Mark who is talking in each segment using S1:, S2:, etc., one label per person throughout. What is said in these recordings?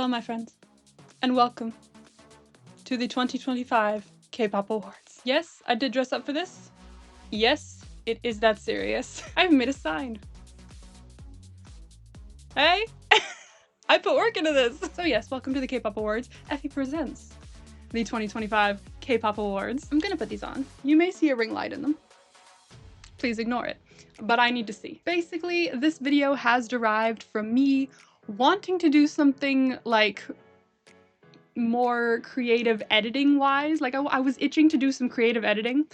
S1: Hello, my friends, and welcome to the 2025 K-pop Awards. Yes, I did dress up for this. Yes, it is that serious. I've made a sign. Hey, I put work into this. So yes, welcome to the K-pop Awards. Effy presents the 2025 K-pop Awards. I'm gonna put these on. You may see a ring light in them. Please ignore it, but I need to see. Basically, this video has derived from me wanting to do something like more creative editing wise. Like I was itching to do some creative editing,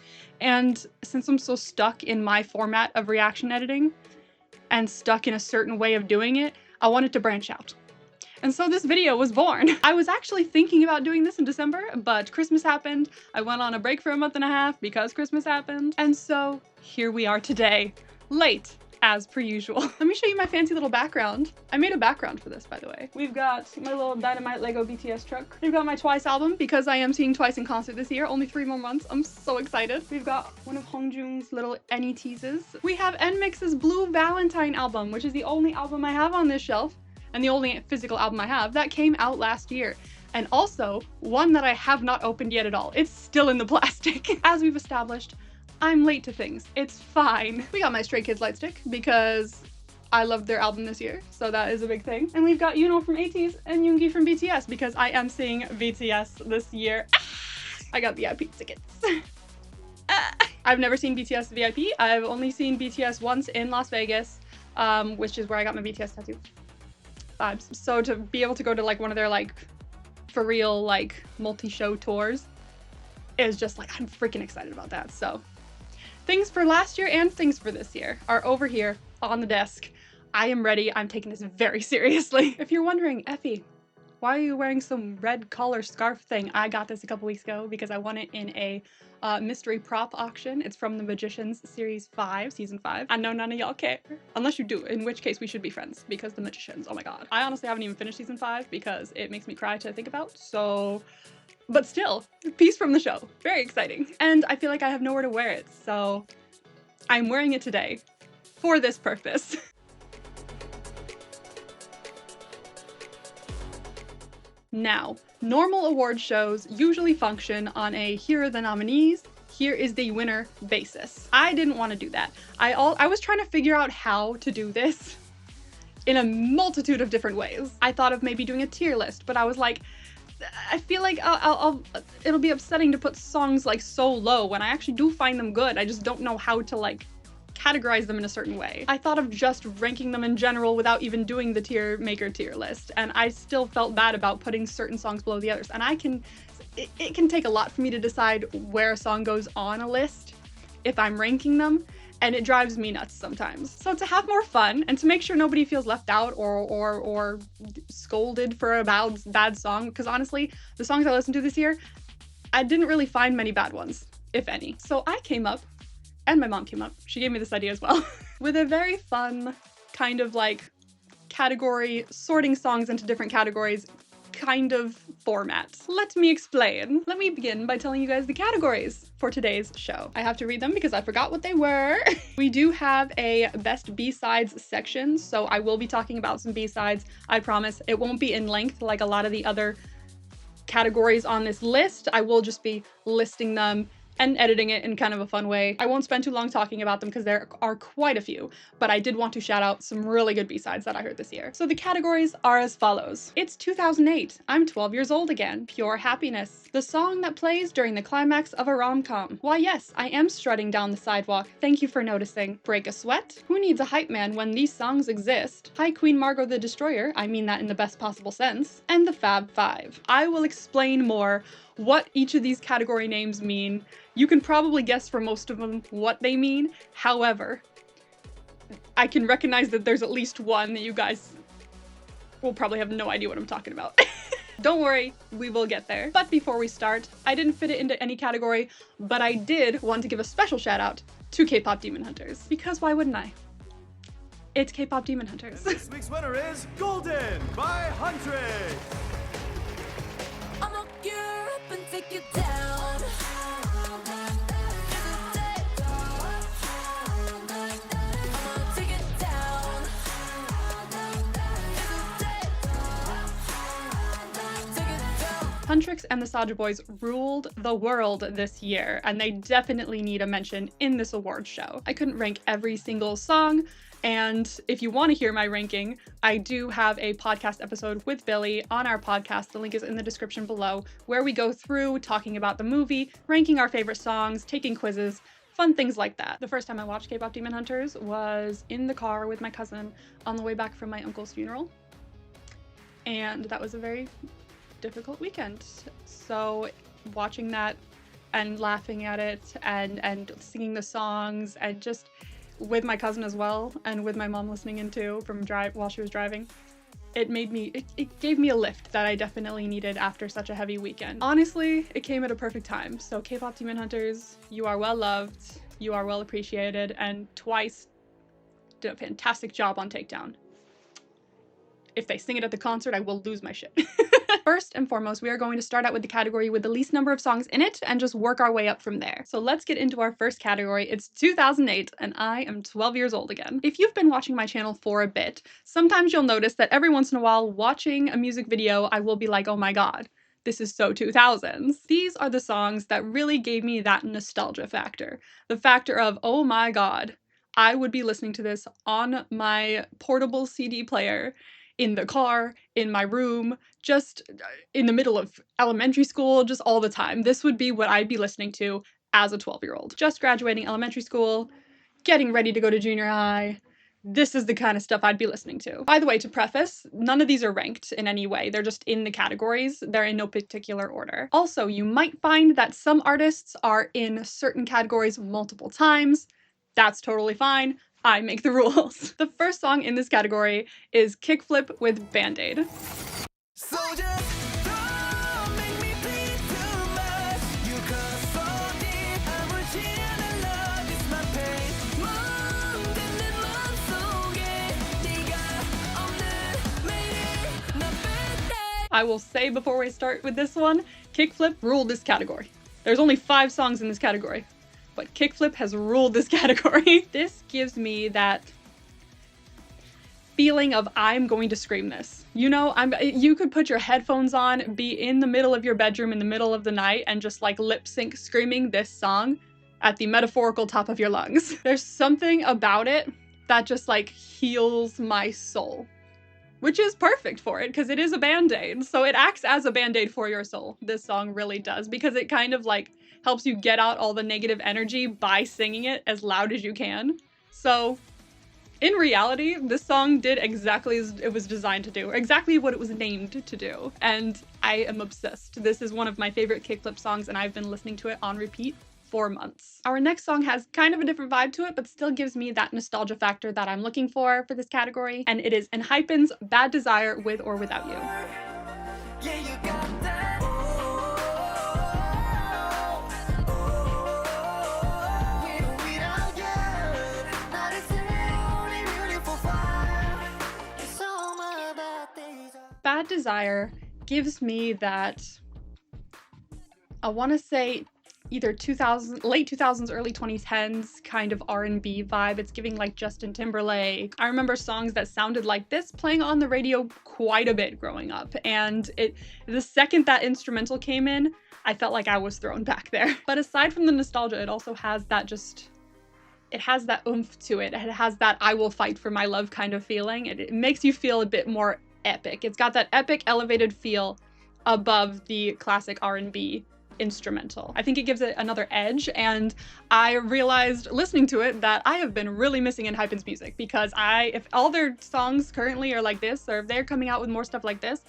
S1: and since I'm so stuck in my format of reaction editing and stuck in a certain way of doing it, I wanted to branch out. And so this video was born. I was actually thinking about doing this in December, but Christmas happened. I went on a break for a month and a half because Christmas happened. And so here we are today, late as per usual. Let me show you my fancy little background. I made a background for this, by the way. We've got my little Dynamite Lego BTS truck. We've got my Twice album because I am seeing Twice in concert this year. Only 3 more months. I'm so excited. We've got one of Hongjoong's little Any teases. We have NMIXX's Blue Valentine album, which is the only album I have on this shelf and the only physical album I have that came out last year. And also one that I have not opened yet at all. It's still in the plastic. As we've established, I'm late to things. It's fine. We got my Stray Kids light stick because I loved their album this year, so that is a big thing. And we've got Yuno from ATEEZ and Yoongi from BTS because I am seeing BTS this year. I got VIP tickets. I've never seen BTS VIP. I've only seen BTS once in Las Vegas, which is where I got my BTS tattoo vibes. So to be able to go to like one of their like for real like multi-show tours is just like, I'm freaking excited about that. So things for last year and things for this year are over here on the desk. I am ready. I'm taking this very seriously. If you're wondering, Effy, why are you wearing some red collar scarf thing? I got this a couple weeks ago because I won it in a mystery prop auction. It's from The Magicians series 5, season 5. I know none of y'all care. Unless you do, in which case we should be friends because The Magicians, oh my god. I honestly haven't even finished season 5 because it makes me cry to think about, so... But still, piece from the show. Very exciting. And I feel like I have nowhere to wear it, so I'm wearing it today for this purpose. Now, normal award shows usually function on a here are the nominees, here is the winner basis. I didn't want to do that. I was trying to figure out how to do this in a multitude of different ways. I thought of maybe doing a tier list, but I was like, I feel like it'll be upsetting to put songs like so low when I actually do find them good. I just don't know how to like categorize them in a certain way. I thought of just ranking them in general without even doing the tier list, and I still felt bad about putting certain songs below the others. And it can take a lot for me to decide where a song goes on a list if I'm ranking them, and it drives me nuts sometimes. So to have more fun and to make sure nobody feels left out or scolded for a bad song, because honestly, the songs I listened to this year, I didn't really find many bad ones, if any. So I came up, and my mom came up, she gave me this idea as well, with a very fun kind of like category, sorting songs into different categories kind of format. Let me explain. Let me begin by telling you guys the categories for today's show. I have to read them because I forgot what they were. We do have a best B-sides section, so I will be talking about some B-sides. I promise it won't be in length like a lot of the other categories on this list. I will just be listing them and editing it in kind of a fun way. I won't spend too long talking about them because there are quite a few, but I did want to shout out some really good B-sides that I heard this year. So the categories are as follows. It's 2008. I'm 12 years old again. Pure happiness. The song that plays during the climax of a rom-com. Why yes, I am strutting down the sidewalk. Thank you for noticing. Break a sweat. Who needs a hype man when these songs exist? Hi Queen Margot the Destroyer. I mean that in the best possible sense. And the Fab Five. I will explain more what each of these category names mean. You can probably guess for most of them what they mean. However, I can recognize that there's at least one that you guys will probably have no idea what I'm talking about. Don't worry, we will get there. But before we start, I didn't fit it into any category, but I did want to give a special shout out to K-pop Demon Hunters. Because why wouldn't I? It's K-pop Demon Hunters.
S2: This week's winner is Golden by Huntress.
S3: I'ma gear up and take you down.
S1: Huntrix and the Soulja Boys ruled the world this year, and they definitely need a mention in this awards show. I couldn't rank every single song, and if you want to hear my ranking, I do have a podcast episode with Billy on our podcast, the link is in the description below, where we go through talking about the movie, ranking our favorite songs, taking quizzes, fun things like that. The first time I watched K-pop Demon Hunters was in the car with my cousin on the way back from my uncle's funeral, and that was a very difficult weekend. So watching that and laughing at it and singing the songs and just with my cousin as well and with my mom listening in too while she was driving, it gave me a lift that I definitely needed after such a heavy weekend. Honestly, it came at a perfect time. So K-pop Demon Hunters, you are well loved, you are well appreciated, and Twice did a fantastic job on Takedown. If they sing it at the concert, I will lose my shit. First and foremost, we are going to start out with the category with the least number of songs in it and just work our way up from there. So let's get into our first category. It's 2008 and I am 12 years old again. If you've been watching my channel for a bit, sometimes you'll notice that every once in a while watching a music video, I will be like, oh my god, this is so 2000s. These are the songs that really gave me that nostalgia factor. The factor of, oh my god, I would be listening to this on my portable CD player in the car, in my room, just in the middle of elementary school, just all the time. This would be what I'd be listening to as a 12-year-old. Just graduating elementary school, getting ready to go to junior high. This is the kind of stuff I'd be listening to. By the way, to preface, none of these are ranked in any way. They're just in the categories. They're in no particular order. Also, you might find that some artists are in certain categories multiple times. That's totally fine. I make the rules. The first song in this category is Kickflip with Band-Aid.
S3: So just don't make me bleed too much. You cut so deep, I'm reaching and love is my pain. 멍드는 맘속에 네가 없는 매일 나 뺄
S1: I will say before we start with this one, Kickflip ruled this category. There's only 5 songs in this category, but Kickflip has ruled this category. This gives me that feeling of I'm going to scream this. You know, you could put your headphones on, be in the middle of your bedroom in the middle of the night and just like lip sync screaming this song at the metaphorical top of your lungs. There's something about it that just like heals my soul, which is perfect for it because it is a band-aid. So it acts as a band-aid for your soul. This song really does, because it kind of like helps you get out all the negative energy by singing it as loud as you can. So in reality, this song did exactly as it was designed to do, or exactly what it was named to do. And I am obsessed. This is one of my favorite Kickflip songs and I've been listening to it on repeat for months. Our next song has kind of a different vibe to it, but still gives me that nostalgia factor that I'm looking for this category. And it is Enhypen's Bad Desire with or Without You.
S3: Yeah, you got that.
S1: Bad Desire gives me that, I want to say either late 2000s, early 2010s kind of R&B vibe. It's giving like Justin Timberlake. I remember songs that sounded like this playing on the radio quite a bit growing up, and the second that instrumental came in, I felt like I was thrown back there. But aside from the nostalgia, it also has that it has that oomph to it. It has that I will fight for my love kind of feeling. It makes you feel a bit more epic. It's got that epic elevated feel above the classic R&B instrumental. I think it gives it another edge, and I realized listening to it that I have been really missing Enhypen's music, because if all their songs currently are like this, or if they're coming out with more stuff like this,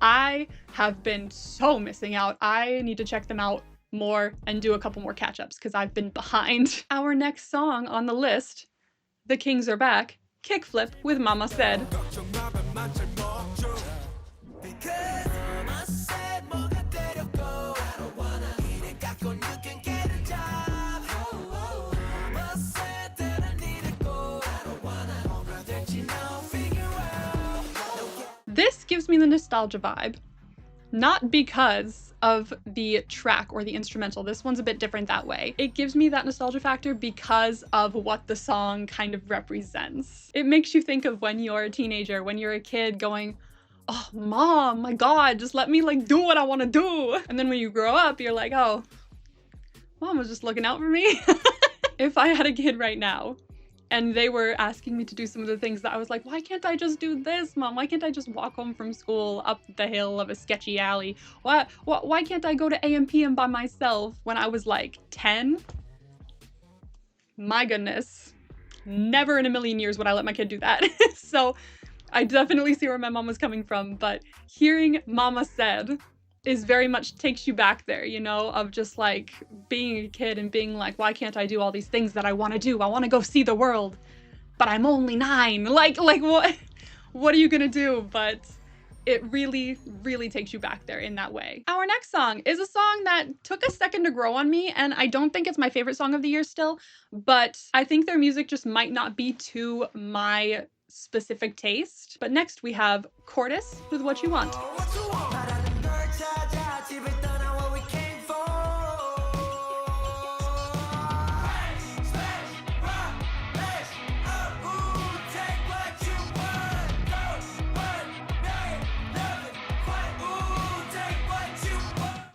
S1: I have been so missing out. I need to check them out more and do a couple more catch-ups because I've been behind. Our next song on the list, The Kings Are Back, Kickflip with Mama Said. This gives me the nostalgia vibe, not because of the track or the instrumental. This one's a bit different that way. It gives me that nostalgia factor because of what the song kind of represents. It makes you think of when you're a teenager, when you're a kid going, oh, mom, my God, just let me like do what I want to do. And then when you grow up, you're like, oh, mom was just looking out for me. If I had a kid right now and they were asking me to do some of the things that I was like, why can't I just do this, mom? Why can't I just walk home from school up the hill of a sketchy alley? Why can't I go to AM/PM by myself when I was like 10? My goodness, never in a million years would I let my kid do that. So I definitely see where my mom was coming from, but hearing Mama Said is very much takes you back there, you know, of just like being a kid and being like, why can't I do all these things that I want to do? I want to go see the world, but I'm only 9. Like what are you gonna do? But it really, really takes you back there in that way. Our next song is a song that took a second to grow on me, and I don't think it's my favorite song of the year still, but I think their music just might not be to my specific taste. But next we have Cordis with What You Want.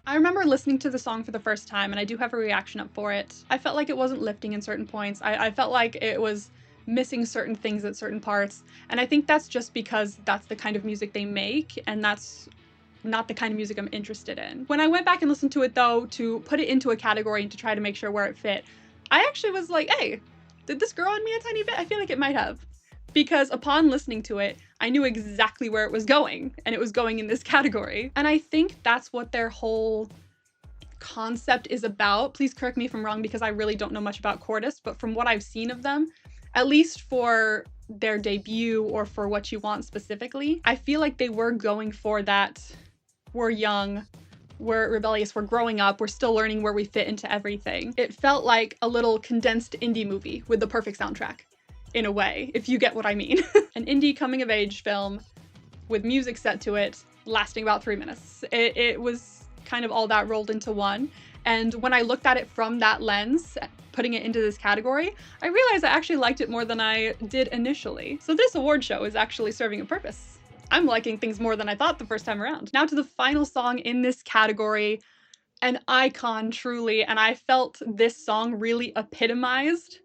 S1: I remember listening to the song for the first time, and I do have a reaction up for it. I felt like it wasn't lifting in certain points. I felt like it was missing certain things at certain parts, and I think that's just because that's the kind of music they make, and that's not the kind of music I'm interested in. When I went back and listened to it though, to put it into a category and to try to make sure where it fit, I actually was like, hey, did this grow on me a tiny bit? I feel like it might have. Because upon listening to it, I knew exactly where it was going, and it was going in this category. And I think that's what their whole concept is about. Please correct me if I'm wrong, because I really don't know much about Cordis, but from what I've seen of them, at least for their debut or for What You Want specifically, I feel like they were going for that, we're young, we're rebellious, we're growing up, we're still learning where we fit into everything. It felt like a little condensed indie movie with the perfect soundtrack, in a way, if you get what I mean. An indie coming of age film with music set to it, lasting about 3 minutes. It was kind of all that rolled into one. And when I looked at it from that lens, putting it into this category, I realized I actually liked it more than I did initially. So this award show is actually serving a purpose. I'm liking things more than I thought the first time around. Now to the final song in this category, an icon truly, and I felt this song really epitomized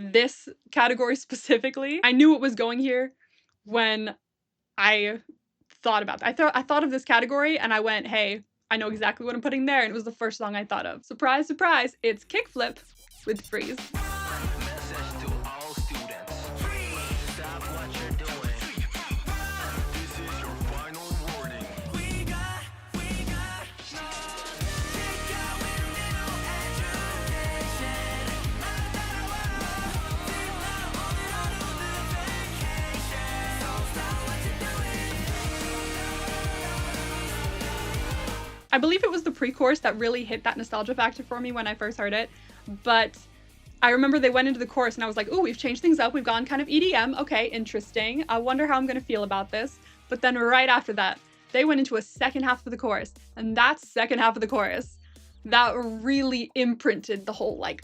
S1: this category specifically. I knew it was going here when I thought about that. I thought of this category and I went, hey, I know exactly what I'm putting there, and it was the first song I thought of. Surprise, surprise, it's Kickflip with Freeze. I believe it was the pre-chorus that really hit that nostalgia factor for me when I first heard it, but I remember they went into the chorus and I was like, ooh, we've changed things up, we've gone kind of EDM, okay, interesting, I wonder how I'm gonna feel about this. But then right after that, they went into a second half of the chorus, and that second half of the chorus, that really imprinted the whole, like,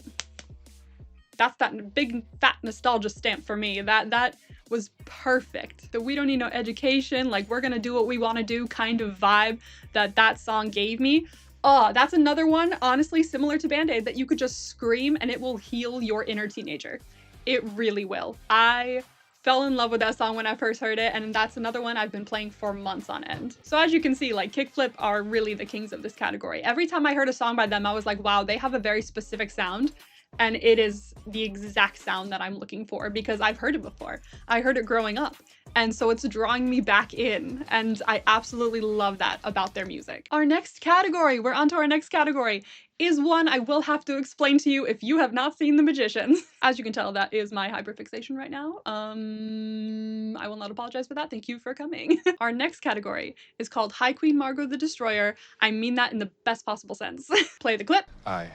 S1: that's that big fat nostalgia stamp for me. That was perfect. The we don't need no education, like we're gonna do what we wanna do kind of vibe that song gave me. Oh, that's another one, honestly, similar to Band-Aid, that you could just scream and it will heal your inner teenager. It really will. I fell in love with that song when I first heard it, and that's another one I've been playing for months on end. So as you can see, like, Kickflip are really the kings of this category. Every time I heard a song by them, I was like, wow, they have a very specific sound. And it is the exact sound that I'm looking for because I've heard it before. I heard it growing up. And so it's drawing me back in. And I absolutely love that about their music. Our next category, we're on to our next category, is one I will have to explain to you if you have not seen The Magicians. As you can tell, that is my hyperfixation right now. I will not apologize for that. Thank you for coming. Our next category is called High Queen Margot the Destroyer. I mean that in the best possible sense. Play the clip.
S4: I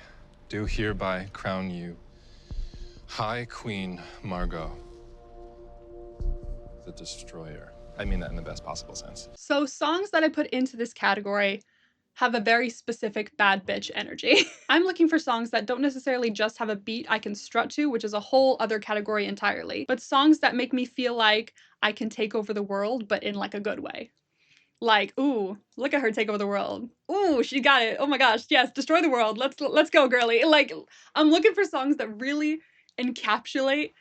S4: do hereby crown you High Queen Margot the Destroyer. I mean that in the best possible sense.
S1: So songs that I put into this category have a very specific bad bitch energy. I'm looking for songs that don't necessarily just have a beat I can strut to, which is a whole other category entirely, but songs that make me feel like I can take over the world, but in like a good way. Like, ooh, look at her take over the world. Ooh, she got it. Oh my gosh, yes, destroy the world. Let's go, girly. Like, I'm looking for songs that really encapsulate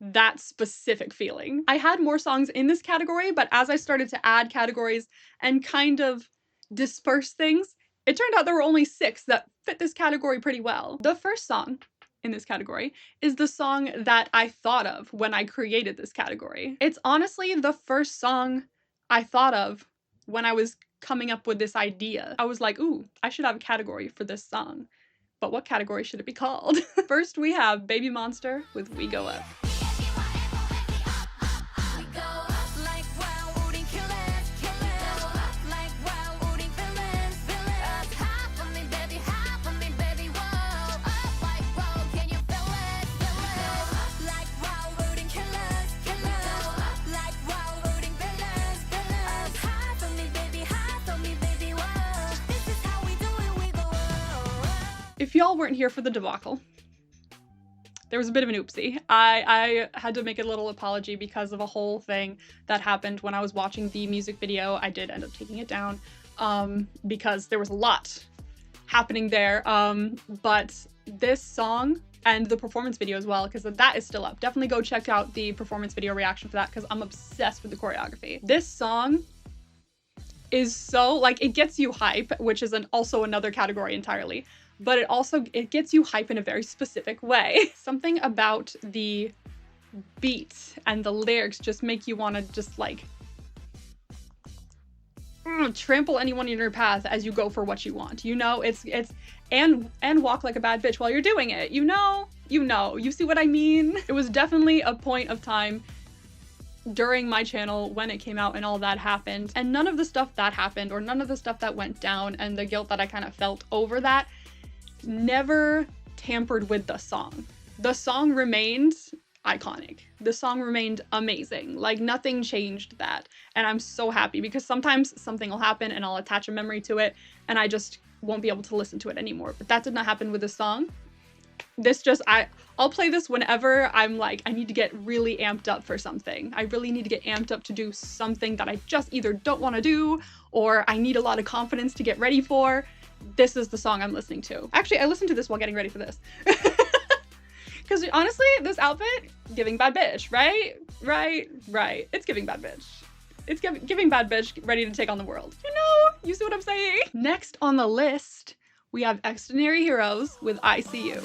S1: that specific feeling. I had more songs in this category, but as I started to add categories and kind of disperse things, it turned out there were only 6 that fit this category pretty well. The first song in this category is the song that I thought of when I created this category. It's honestly the first song I thought of when I was coming up with this idea. I was like, ooh, I should have a category for this song. But what category should it be called? First, we have Baby Monster with We Go Up. If y'all weren't here for the debacle, there was a bit of an oopsie. I had to make a little apology because of a whole thing that happened when I was watching the music video. I did end up taking it down because there was a lot happening there. But this song and the performance video as well, because that is still up. Definitely go check out the performance video reaction for that because I'm obsessed with the choreography. This song is so, like, it gets you hype, which is also another category entirely. But it gets you hype in a very specific way. Something about the beat and the lyrics just make you want to just like trample anyone in your path as you go for what you want. You know, and walk like a bad bitch while you're doing it. You see what I mean? It was definitely a point of time during my channel when it came out and all that happened. And none of the stuff that happened or none of the stuff that went down and the guilt that I kind of felt over that never tampered with the song. The song remained iconic. The song remained amazing. Like, nothing changed that. And I'm so happy because sometimes something will happen and I'll attach a memory to it and I just won't be able to listen to it anymore. But that did not happen with this song. I'll play this whenever I'm like, I need to get really amped up for something. I really need to get amped up to do something that I just either don't want to do or I need a lot of confidence to get ready for. This is the song I'm listening to. Actually, I listened to this while getting ready for this. Because honestly, this outfit, giving bad bitch, right? Right. It's giving bad bitch. It's giving bad bitch ready to take on the world. You know, you see what I'm saying? Next on the list, we have Extraordinary Heroes with I See You.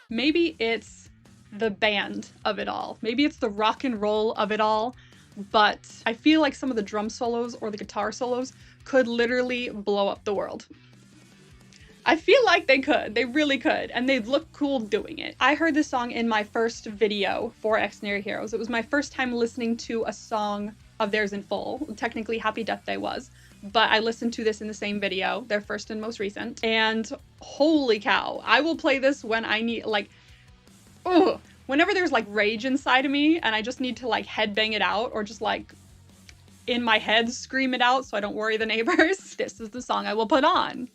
S1: Maybe it's the band of it all. Maybe it's the rock and roll of it all, but I feel like some of the drum solos or the guitar solos could literally blow up the world. I feel like they could. They really could. And they'd look cool doing it. I heard this song in my first video for Extraordinary Heroes. It was my first time listening to a song of theirs in full. Technically, Happy Death Day was. But I listened to this in the same video, their first and most recent. And holy cow, I will play this when I need, like, whenever there's like rage inside of me and I just need to like headbang it out or just like in my head scream it out so I don't worry the neighbors. This is the song I will put on.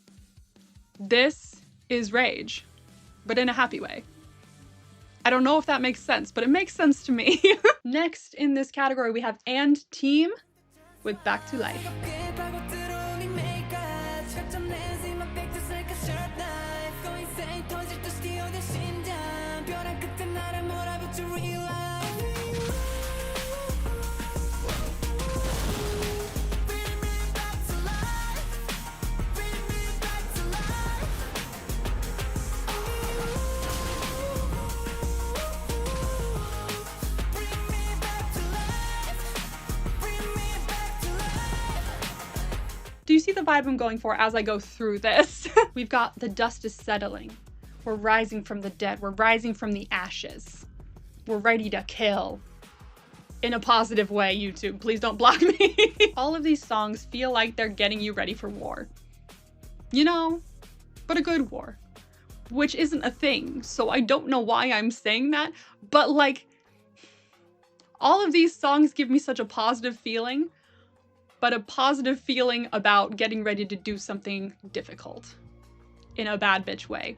S1: This is rage, but in a happy way. I don't know if that makes sense, but it makes sense to me. Next in this category, we have And Team with Back to Life. Do you see the vibe I'm going for as I go through this? We've got the dust is settling. We're rising from the dead. We're rising from the ashes. We're ready to kill. In a positive way, YouTube. Please don't block me. All of these songs feel like they're getting you ready for war. you know, but a good war, which isn't a thing. So I don't know why I'm saying that, but like, all of these songs give me such a positive feeling, but a positive feeling about getting ready to do something difficult in a bad bitch way.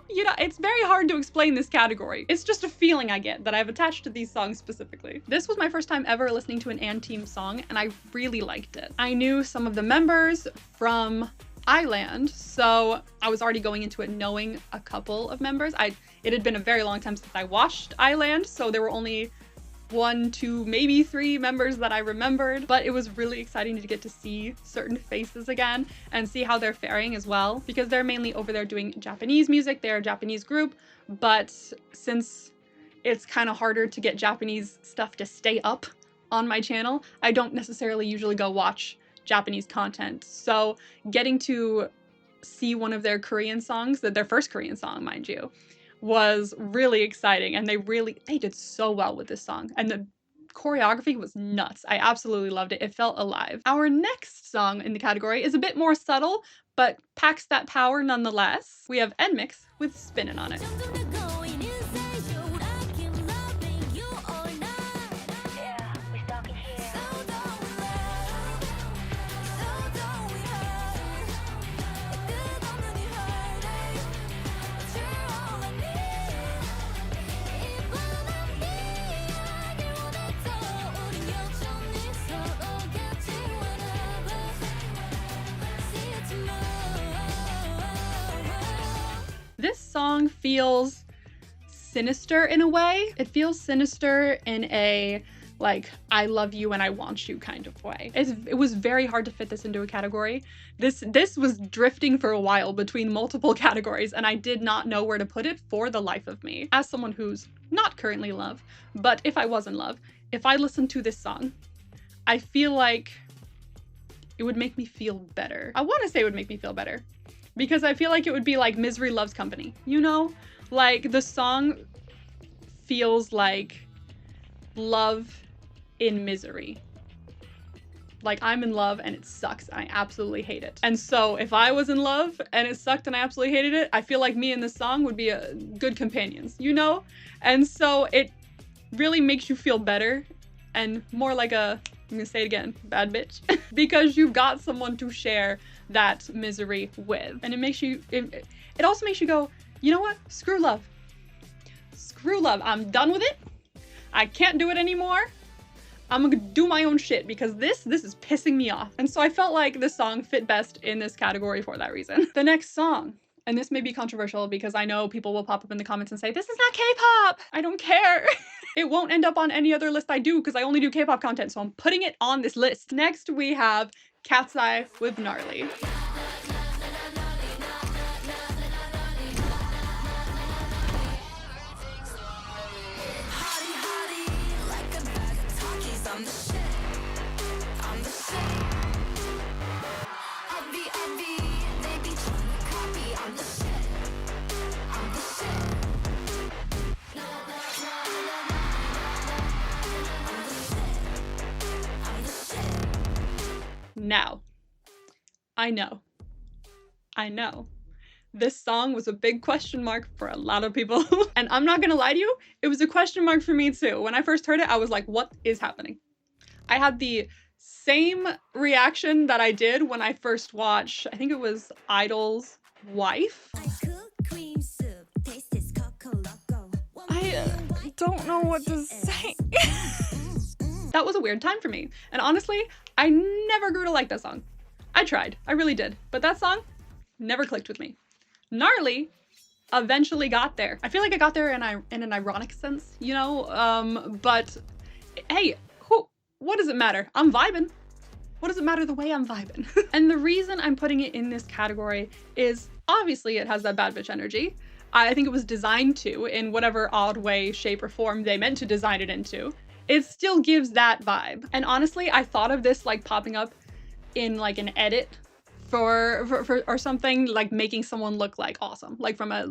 S1: You know, it's very hard to explain this category. It's just a feeling I get that I've attached to these songs specifically. This was my first time ever listening to an &TEAM song, and I really liked it. I knew some of the members from Island, so I was already going into it knowing a couple of members. It had been a very long time since I watched Island, so there were only 1, 2, maybe 3 members that I remembered, but it was really exciting to get to see certain faces again and see how they're faring as well, because they're mainly over there doing Japanese music. They're a Japanese group, but since it's kind of harder to get Japanese stuff to stay up on my channel, I don't necessarily usually go watch Japanese content. So getting to see one of their Korean songs, their first Korean song, mind you, was really exciting, and they did so well with this song, and the choreography was nuts. I absolutely loved it. It felt alive. Our next song in the category is a bit more subtle, but packs that power nonetheless. We have NMIX with Spinnin' on it. This song feels sinister in a way. It feels sinister in a, like, I love you and I want you kind of way. It was very hard to fit this into a category. This was drifting for a while between multiple categories, and I did not know where to put it for the life of me. As someone who's not currently in love, but if I was in love, if I listened to this song, I feel like it would make me feel better. I want to say it would make me feel better, because I feel like it would be like Misery Loves Company, you know? Like, the song feels like love in misery. Like, I'm in love and it sucks and I absolutely hate it. And so if I was in love and it sucked and I absolutely hated it, I feel like me and this song would be good companions, you know? And so it really makes you feel better and more like I'm gonna say it again, bad bitch, because you've got someone to share that misery with. And it makes you, it also makes you go, you know what? Screw love. Screw love. I'm done with it. I can't do it anymore. I'm gonna do my own shit because this is pissing me off. And so I felt like this song fit best in this category for that reason. The next song, and this may be controversial because I know people will pop up in the comments and say, this is not K-pop. I don't care. It won't end up on any other list I do because I only do K-pop content, so I'm putting it on this list. Next, we have Cat's Eye with Gnarly. Now, I know, this song was a big question mark for a lot of people. And I'm not gonna lie to you, it was a question mark for me too. When I first heard it, I was like, what is happening? I had the same reaction that I did when I first watched, I think it was Idol's Wife. I don't know what to say. That was a weird time for me. And honestly, I never grew to like that song. I tried, I really did. But that song never clicked with me. Gnarly eventually got there. I feel like I got there in an ironic sense, you know? But hey, what does it matter? I'm vibing. What does it matter the way I'm vibing? And the reason I'm putting it in this category is obviously it has that bad bitch energy. I think it was designed to, in whatever odd way, shape, or form they meant to design it into. It still gives that vibe. And honestly, I thought of this like popping up in like an edit for or something, like making someone look like awesome, like from a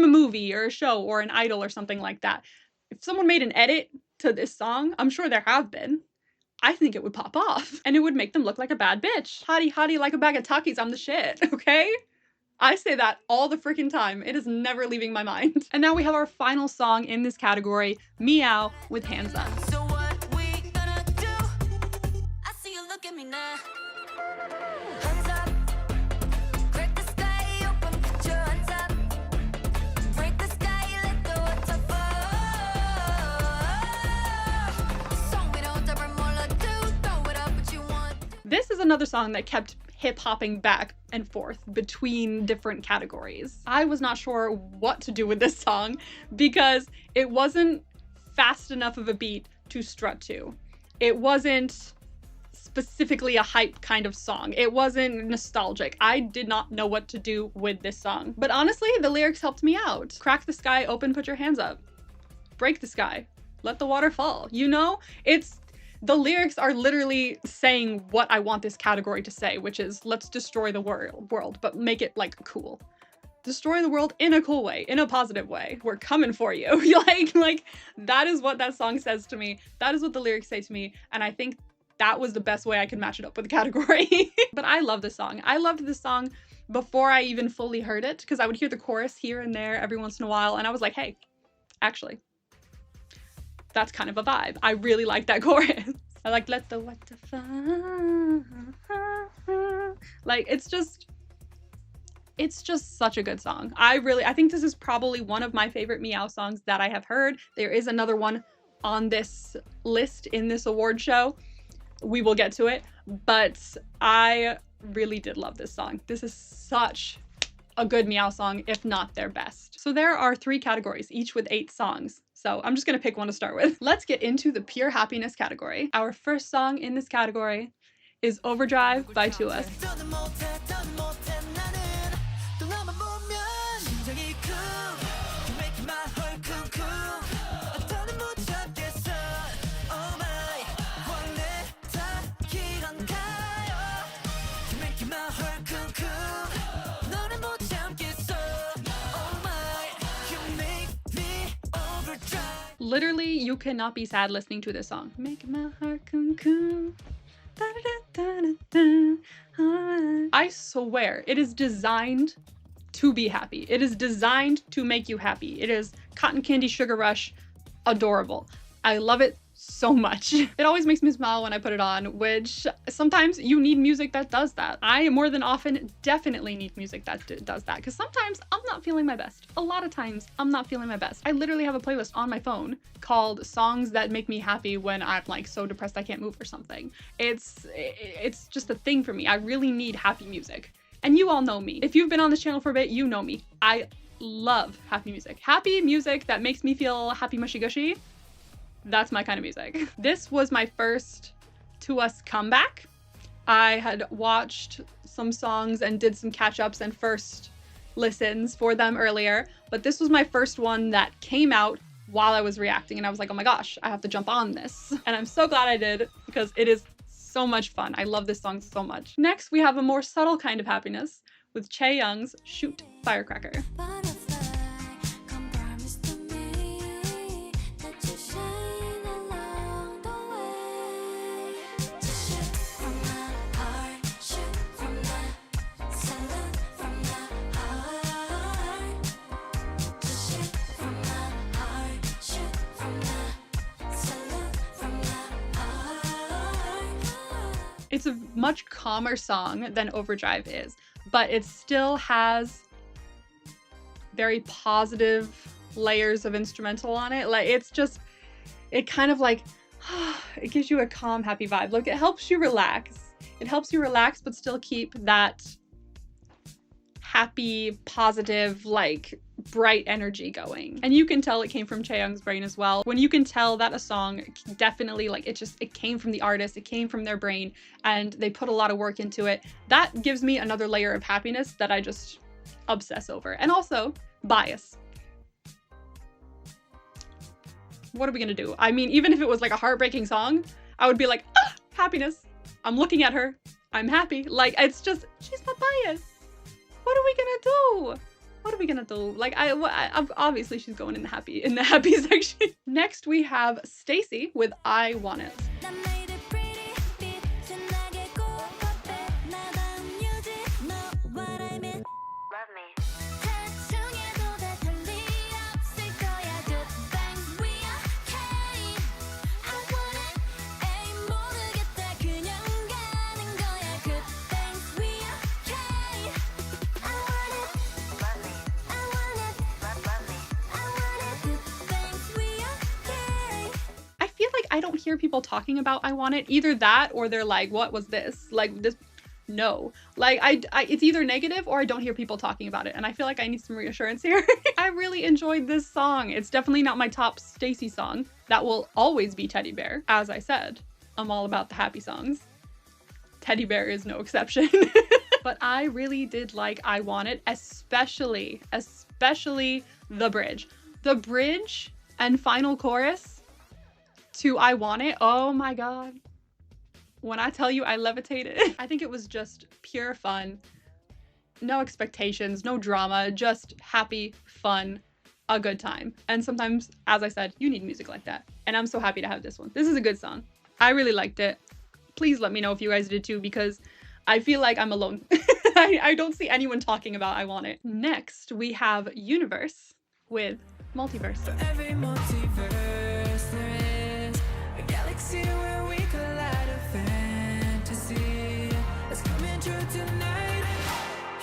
S1: movie or a show or an idol or something like that. If someone made an edit to this song, I'm sure there have been. I think it would pop off and it would make them look like a bad bitch. Hottie, hottie, like a bag of Takis, I'm the shit, okay? I say that all the freaking time. It is never leaving my mind. And now we have our final song in this category, Meow with Hands Up.
S3: So what we gonna do? I see you look at me now. Hands up, break the sky open, put your hands up. Break the sky, let go of the fall. Song we don't ever wanna do, throw it up what you want.
S1: This is another song that kept hip-hopping back and forth between different categories. I was not sure what to do with this song because it wasn't fast enough of a beat to strut to. It wasn't specifically a hype kind of song. It wasn't nostalgic. I did not know what to do with this song. But honestly, the lyrics helped me out. Crack the sky open, put your hands up. Break the sky, let the water fall. You know, the lyrics are literally saying what I want this category to say, which is let's destroy the world, but make it like cool. Destroy the world in a cool way, in a positive way. We're coming for you. like that is what that song says to me. That is what the lyrics say to me. And I think that was the best way I could match it up with the category. But I love this song. I loved this song before I even fully heard it because I would hear the chorus here and there every once in a while. And I was like, hey, actually, that's kind of a vibe. I really like that chorus. I like let the water fall. Like it's just such a good song. I think this is probably one of my favorite Meow songs that I have heard. There is another one on this list in this award show. We will get to it, but I really did love this song. This is such a good Meow song, if not their best. So there are 3 categories, each with 8 songs. So I'm just gonna pick one to start with. Let's get into the pure happiness category. Our first song in this category is Overdrive by 2US. Literally, you cannot be sad listening to this song. Making my heart cum cum. I swear, it is designed to be happy. It is designed to make you happy. It is Cotton Candy Sugar Rush adorable. I love it so much. It always makes me smile when I put it on, which sometimes you need music that does that. I more than often definitely need music that does that because sometimes I'm not feeling my best. A lot of times I'm not feeling my best. I literally have a playlist on my phone called songs that make me happy when I'm like so depressed I can't move or something. It's just a thing for me. I really need happy music. And you all know me. If you've been on this channel for a bit, you know me. I love happy music. Happy music that makes me feel happy mushy gushy. That's my kind of music. This was my first 2US comeback. I had watched some songs and did some catch-ups and first listens for them earlier, but this was my first one that came out while I was reacting and I was like, oh my gosh, I have to jump on this. And I'm so glad I did because it is so much fun. I love this song so much. Next, we have a more subtle kind of happiness with CHAEYOUNG's Shoot Firecracker. It's a much calmer song than Overdrive is, but it still has very positive layers of instrumental on it. Like it kind of like, it gives you a calm, happy vibe. Like it helps you relax. It helps you relax, but still keep that happy, positive, like bright energy going. And you can tell it came from CHAEYOUNG's brain as well. When you can tell that a song definitely like it came from the artist, it came from their brain and they put a lot of work into it. That gives me another layer of happiness that I just obsess over. And also bias. What are we gonna do? I mean, even if it was like a heartbreaking song, I would be like, ah, happiness. I'm looking at her. I'm happy. Like it's just, she's my bias. What are we gonna do? What are we gonna do? Like, obviously she's going in the happy section. Next we have Stacy with I Want It.
S3: I made it pretty
S1: I don't hear people talking about I Want It. Either that or they're like, what was this? Like this, no. Like I it's either negative or I don't hear people talking about it. And I feel like I need some reassurance here. I really enjoyed this song. It's definitely not my top Stacey song. That will always be Teddy Bear. As I said, I'm all about the happy songs. Teddy Bear is no exception. But I really did like I Want It, especially the bridge. The bridge and final chorus to I Want It, oh my god. When I tell you I levitated. I think it was just pure fun. No expectations, no drama, just happy, fun, a good time. And sometimes, as I said, you need music like that. And I'm so happy to have this one. This is a good song. I really liked it. Please let me know if you guys did too, because I feel like I'm alone. I don't see anyone talking about I Want It. Next, we have Universe with Multiverse.
S3: For every multiverse there is a galaxy where we collide a fantasy that's coming true tonight.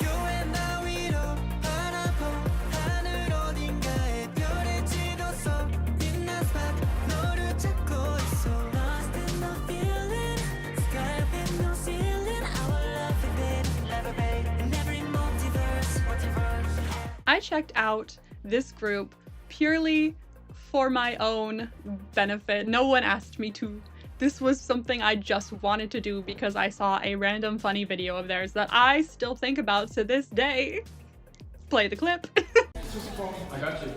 S3: You and I, we don't 바라보 하늘 어딘가에 별의 지도서 빛난 spot 너를 찾고 있어. Lost in the feeling, sky up in no ceiling. Our love vivid, in every multiverse.
S1: I checked out this group purely for my own benefit. No one asked me to. This was something I just wanted to do because I saw a random funny video of theirs that I still think about to this day. Play the clip.
S5: I got you.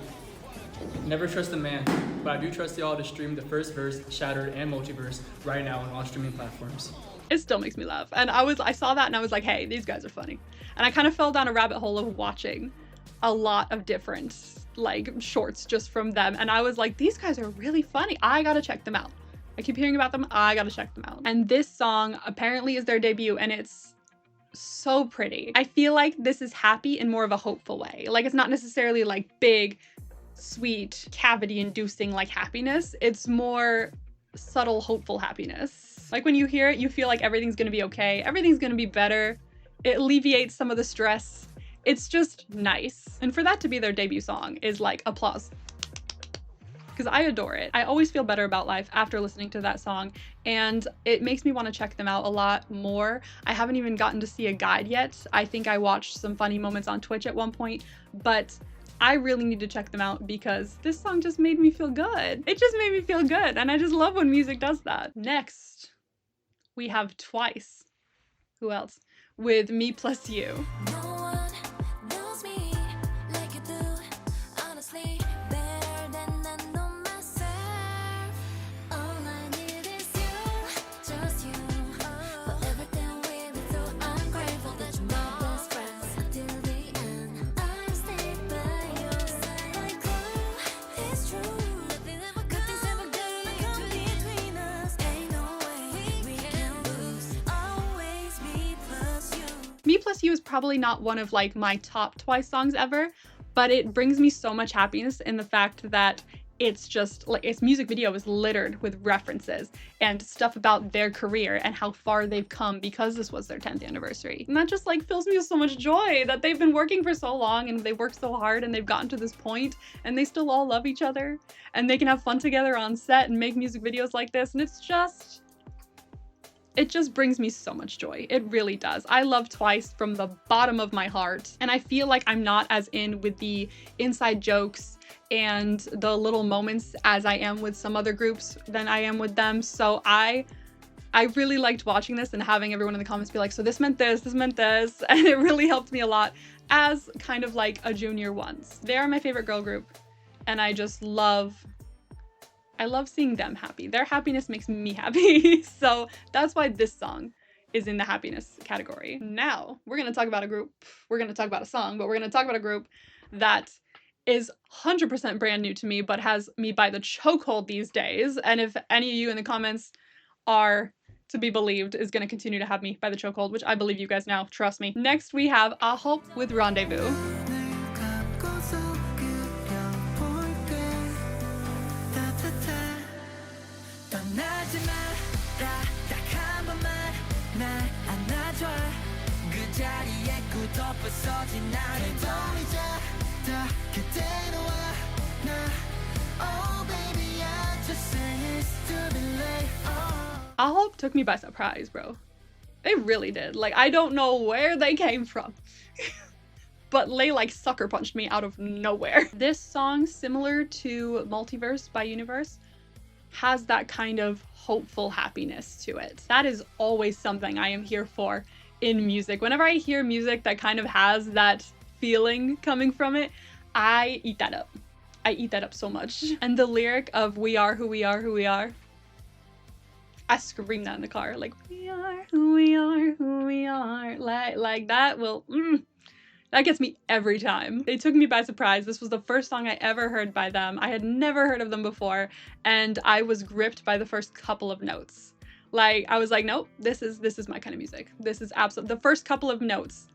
S5: Never trust a man, but I do trust y'all to stream the first verse, Shattered, and Multiverse right now on all streaming platforms.
S1: It still makes me laugh. And I saw that and I was like, hey, these guys are funny. And I kind of fell down a rabbit hole of watching a lot of different like shorts just from them. And I was like, these guys are really funny. I gotta check them out. I keep hearing about them. I gotta check them out. And this song apparently is their debut and it's so pretty. I feel like this is happy in more of a hopeful way. Like it's not necessarily like big, sweet, cavity-inducing like happiness. It's more subtle, hopeful happiness. Like when you hear it, you feel like everything's gonna be okay. Everything's gonna be better. It alleviates some of the stress. It's just nice. And for that to be their debut song is like applause. Because I adore it. I always feel better about life after listening to that song, and it makes me want to check them out a lot more. I haven't even gotten to see a guide yet. I think I watched some funny moments on Twitch at one point, but I really need to check them out because this song just made me feel good. It just made me feel good, and I just love when music does that. Next, we have Twice. Who else? With Me Plus You.
S3: No one knows me like you do, honestly, better than I know myself. All I need is you, just you. For everything we've been through, I'm grateful that you're my best friend. Till the end, I'll stay by your side. Like glue, it's true. Good things ever gonna come between us. Ain't no way we can lose. Always me plus you.
S1: Me Plus You is probably not one of like my top Twice songs ever, but it brings me so much happiness in the fact that it's just like its music video is littered with references and stuff about their career and how far they've come because this was their 10th anniversary. And that just like fills me with so much joy that they've been working for so long and they've worked so hard and they've gotten to this point and they still all love each other and they can have fun together on set and make music videos like this. And it just brings me so much joy. It really does. I love Twice from the bottom of my heart. And I feel like I'm not as in with the inside jokes and the little moments as I am with some other groups than I am with them. So I really liked watching this and having everyone in the comments be like, so this meant this meant this. And it really helped me a lot as kind of like a junior once. They are my favorite girl group. And I just I love seeing them happy. Their happiness makes me happy. So that's why this song is in the happiness category. Now, we're gonna talk about a group. We're gonna talk about a song, but we're gonna talk about a group that is 100% brand new to me, but has me by the chokehold these days. And if any of you in the comments are to be believed, is gonna continue to have me by the chokehold, which I believe you guys now, trust me. Next, we have A Hope with Rendezvous.
S3: Oh baby, I just say it's to be
S1: Hope took me by surprise, bro. They really did. Like, I don't know where they came from. But they like sucker punched me out of nowhere. This song, similar to Multiverse by Universe, has that kind of hopeful happiness to it. That is always something I am here for in music. Whenever I hear music that kind of has that feeling coming from it, I eat that up. I eat that up so much. And the lyric of "We are who we are, who we are," I scream that in the car. Like, we are who we are, who we are. Like that will, that gets me every time. They took me by surprise. This was the first song I ever heard by them. I had never heard of them before, and I was gripped by the first couple of notes. Like, I was like, nope, this is my kind of music. This is absolutely, the first couple of notes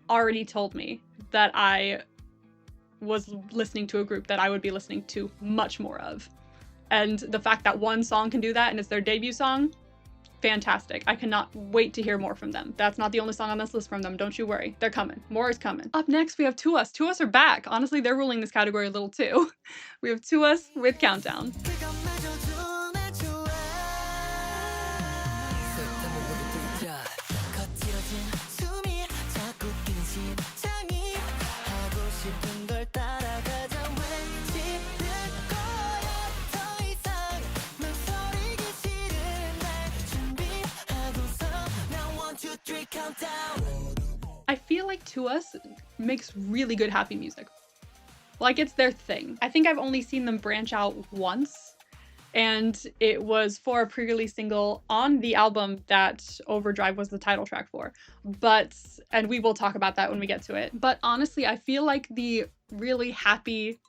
S1: already told me that I was listening to a group that I would be listening to much more of. And the fact that one song can do that and it's their debut song, fantastic. I cannot wait to hear more from them. That's not the only song on this list from them, don't you worry. They're coming. More is coming. Up next, we have TwoUs. TwoUs are back. Honestly, they're ruling this category a little too. We have TwoUs with Countdown. I feel like TwoUs makes really good happy music. Like, it's their thing. I think I've only seen them branch out once, and it was for a pre-release single on the album that Overdrive was the title track for. And we will talk about that when we get to it. But honestly, I feel like the really happy,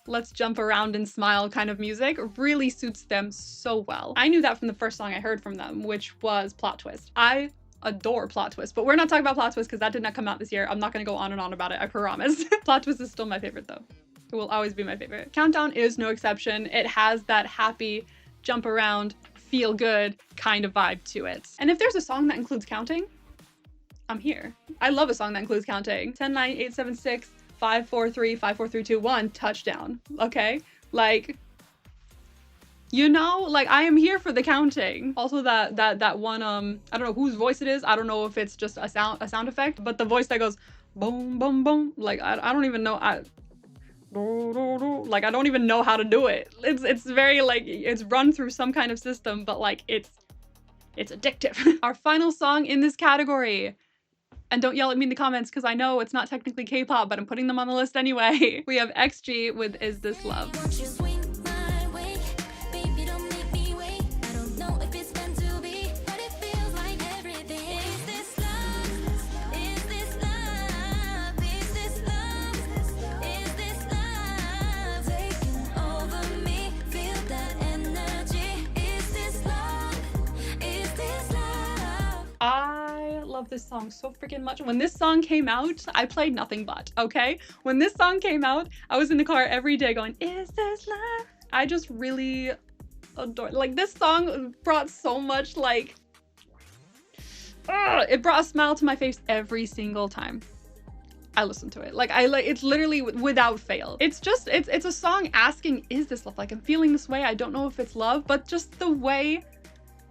S1: let's jump around and smile kind of music really suits them so well. I knew that from the first song I heard from them, which was Plot Twist. I adore Plot Twist, but we're not talking about Plot Twist because that did not come out this year. I'm not going to go on and on about it, I promise. Plot Twist is still my favorite though. It will always be my favorite. Countdown is no exception. It has that happy, jump around, feel good kind of vibe to it. And if there's a song that includes counting, I'm here. I love a song that includes counting. 10, 9, 8, 7, 6, 5, 4, 3, 5, 4, 3, 2, 1, touchdown. Okay? Like, you know, like, I am here for the counting. Also that one, I don't know whose voice it is. I don't know if it's just a sound effect, but the voice that goes boom, boom, boom. Like, I don't even know. Like, I don't even know how to do it. It's very, like, it's run through some kind of system, but like, it's addictive. Our final song in this category. And don't yell at me in the comments because I know it's not technically K-pop, but I'm putting them on the list anyway. We have XG with Is This Love. I love this song so freaking much. When this song came out, I played nothing but, okay? When this song came out, I was in the car every day going, is this love? I just really adore, like, this song brought so much, like, it brought a smile to my face every single time I listened to it. Like, it's literally without fail. It's a song asking, is this love? Like, I'm feeling this way. I don't know if it's love, but just the way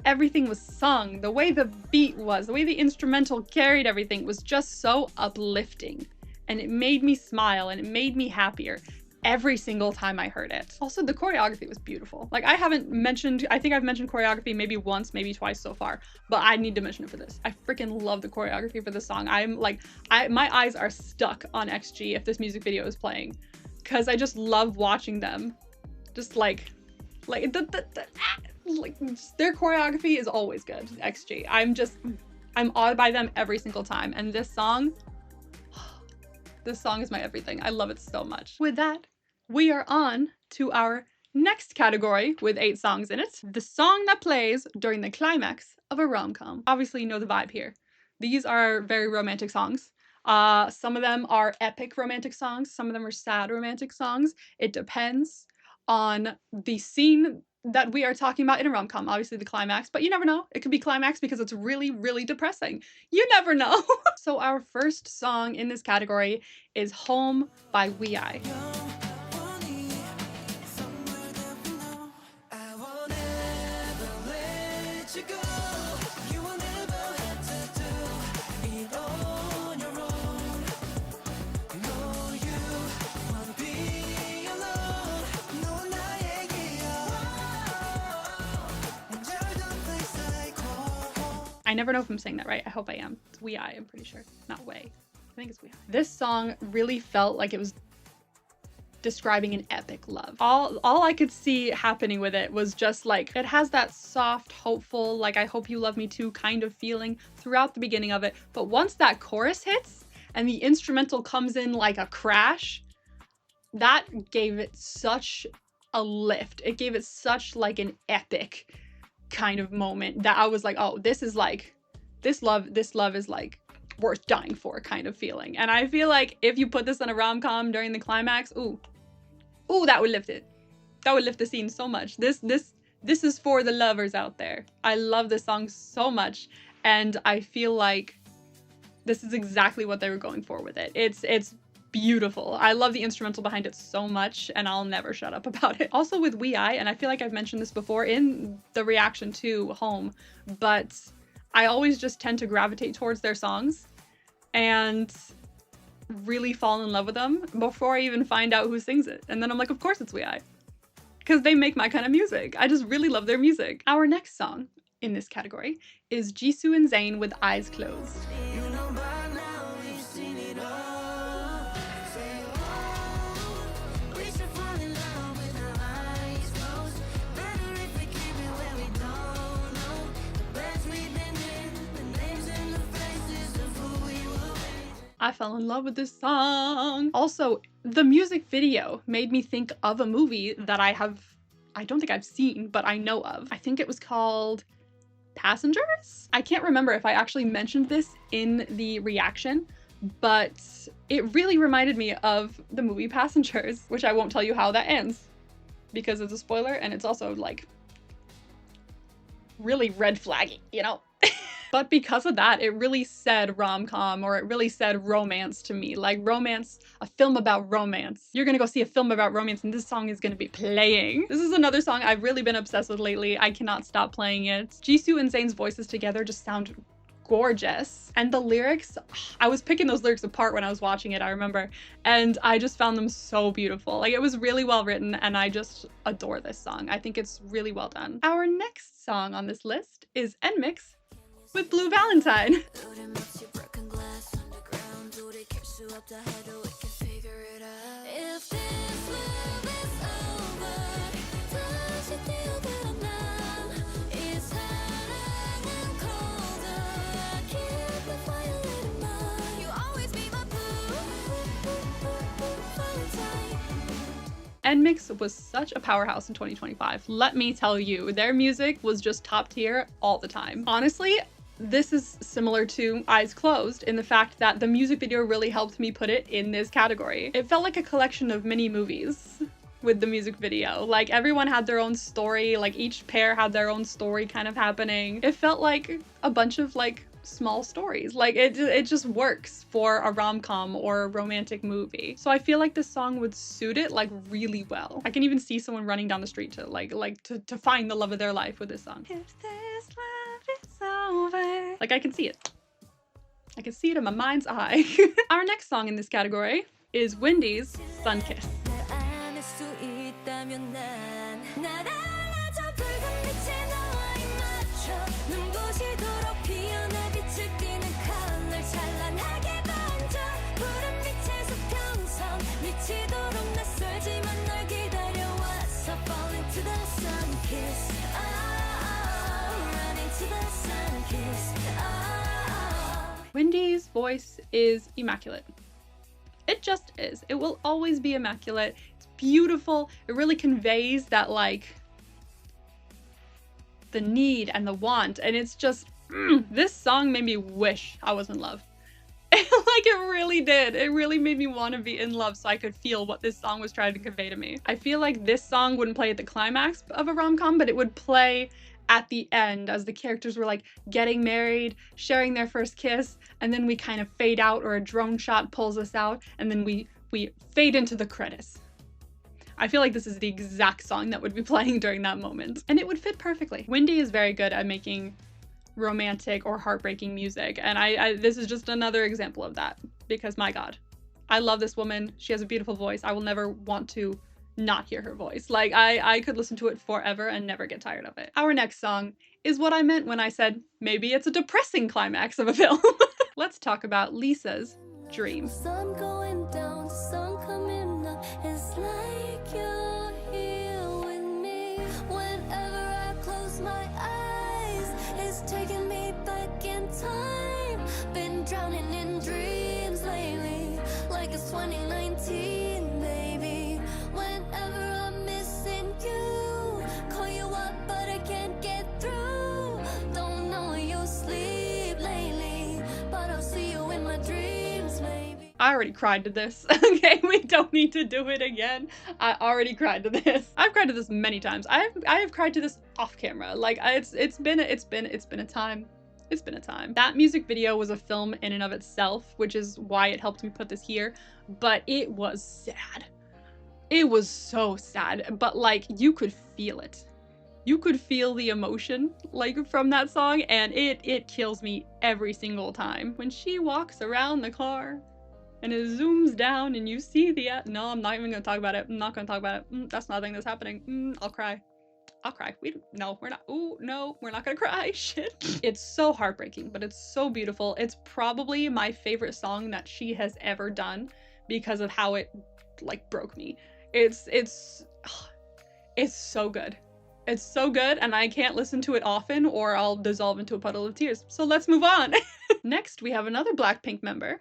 S1: everything was sung, the way the beat was, the way the instrumental carried everything was just so uplifting. And it made me smile and it made me happier every single time I heard it. Also, the choreography was beautiful. Like, I think I've mentioned choreography maybe once, maybe twice so far, but I need to mention it for this. I freaking love the choreography for this song. My eyes are stuck on XG if this music video is playing, because I just love watching them. Just like their choreography is always good, XG. I'm awed by them every single time. And this song is my everything. I love it so much. With that, we are on to our next category with 8 songs in it. The song that plays during the climax of a rom-com. Obviously, you know the vibe here. These are very romantic songs. Some of them are epic romantic songs. Some of them are sad romantic songs. It depends on the scene that we are talking about in a rom-com. Obviously the climax, but you never know. It could be climax because it's really, really depressing. You never know. So our first song in this category is Home by WeI. I never know if I'm saying that right. I hope I am. It's We-I, I'm pretty sure. Not Way. I think it's We-I. This song really felt like it was describing an epic love. All I could see happening with it was just like, it has that soft, hopeful, like I hope you love me too kind of feeling throughout the beginning of it. But once that chorus hits and the instrumental comes in like a crash, that gave it such a lift. It gave it such like an epic kind of moment that I was like, oh, this is like, this love is like worth dying for kind of feeling. And I feel like if you put this in a rom-com during the climax, ooh, that would lift it. That would lift the scene so much. This is for the lovers out there. I love this song so much, and I feel like this is exactly what they were going for with it. It's beautiful. I love the instrumental behind it so much, and I'll never shut up about it. Also with We-I, and I feel like I've mentioned this before in the reaction to Home, but I always just tend to gravitate towards their songs and really fall in love with them before I even find out who sings it. And then I'm like, of course it's We-I, because they make my kind of music. I just really love their music. Our next song in this category is Jisoo and Zayn with Eyes Closed.
S3: You know by now we've seen it all. Say, oh, we should fall in love with our eyes closed. Better if we keep it where we don't know. The best we've been in, the names and the faces of who we will be.
S1: I fell in love with this song. Also, the music video made me think of a movie that I don't think I've seen, but I know of. I think it was called Passengers? I can't remember if I actually mentioned this in the reaction, but it really reminded me of the movie Passengers, which I won't tell you how that ends because it's a spoiler, and it's also like really red flaggy, you know? But because of that, it really said rom-com, or it really said romance to me. Like romance, a film about romance. You're gonna go see a film about romance and this song is gonna be playing. This is another song I've really been obsessed with lately. I cannot stop playing it. Jisoo and Zayn's voices together just sound gorgeous. And the lyrics, I was picking those lyrics apart when I was watching it, I remember. And I just found them so beautiful. Like it was really well written, and I just adore this song. I think it's really well done. Our next song on this list is NMIXX with Blue Valentine.
S3: If this love is over, 다시 뛰어들어나. 이 사랑은 colder. I keep the fire lit in mine. You always be my blue Valentine.
S1: NMIXX was such a powerhouse in 2025. Let me tell you, their music was just top tier all the time. Honestly, this is similar to Eyes Closed in the fact that the music video really helped me put it in this category. It felt like a collection of mini movies with the music video. Like everyone had their own story, like each pair had their own story kind of happening. It felt like a bunch of like small stories. Like it just works for a rom-com or a romantic movie. So I feel like this song would suit it like really well. I can even see someone running down the street to to find the love of their life with this song. If this love is over. Like I can see it. I can see it in my mind's eye. Our next song in this category is Wendy's Sunkiss.
S3: 날 안을 수 있다면 난 날아가줘 붉은 빛에 너와의 맞춰 눈부시도록 피어나 빛을 띠는 color 찬란하게 번져 푸른 빛의 수평선 미치도록 낯설지만 널 기다려왔어 fall into the sun kiss run into the sun kiss
S1: Wendy's voice is immaculate. It just is. It will always be immaculate. It's beautiful. It really conveys that like the need and the want, and it's just this song made me wish I was in love. Like it really did. It really made me want to be in love so I could feel what this song was trying to convey to me. I feel like this song wouldn't play at the climax of a rom-com, but it would play at the end as the characters were like getting married, sharing their first kiss, and then we kind of fade out, or a drone shot pulls us out, and then we fade into the credits. I feel like this is the exact song that would be playing during that moment, and it would fit perfectly. Wendy is very good at making romantic or heartbreaking music, and this is just another example of that, because my god, I love this woman. She has a beautiful voice. I will never want to not hear her voice. Like, I could listen to it forever and never get tired of it. Our next song is what I meant when I said maybe it's a depressing climax of a film. Let's talk about Lisa's Dream.
S3: Sun going down, sun coming up. It's like you're here with me. Whenever I close my eyes, it's taking me back in time. Been drowning in dreams lately, like it's 2019, baby. Whenever I'm missing you, call you up but I can't get through. Don't know you sleep lately, but I'll see you in my dreams, maybe.
S1: I already cried to this. Okay, we don't need to do it again. I already cried to this. I've cried to this many times. I have cried to this off camera. Like, it's been a time. It's been a time. That music video was a film in and of itself, which is why it helped me put this here, but it was sad. It was so sad, but like, you could feel it. You could feel the emotion, like, from that song, and it kills me every single time. When she walks around the car, and it zooms down, and you see the... No, I'm not even gonna talk about it. I'm not gonna talk about it. That's nothing that's happening. I'll cry. I'll cry. No, we're not. Ooh, no, we're not gonna cry. Shit. It's so heartbreaking, but it's so beautiful. It's probably my favorite song that she has ever done because of how it, like, broke me. It's so good. It's so good, and I can't listen to it often or I'll dissolve into a puddle of tears. So let's move on. Next, we have another Blackpink member.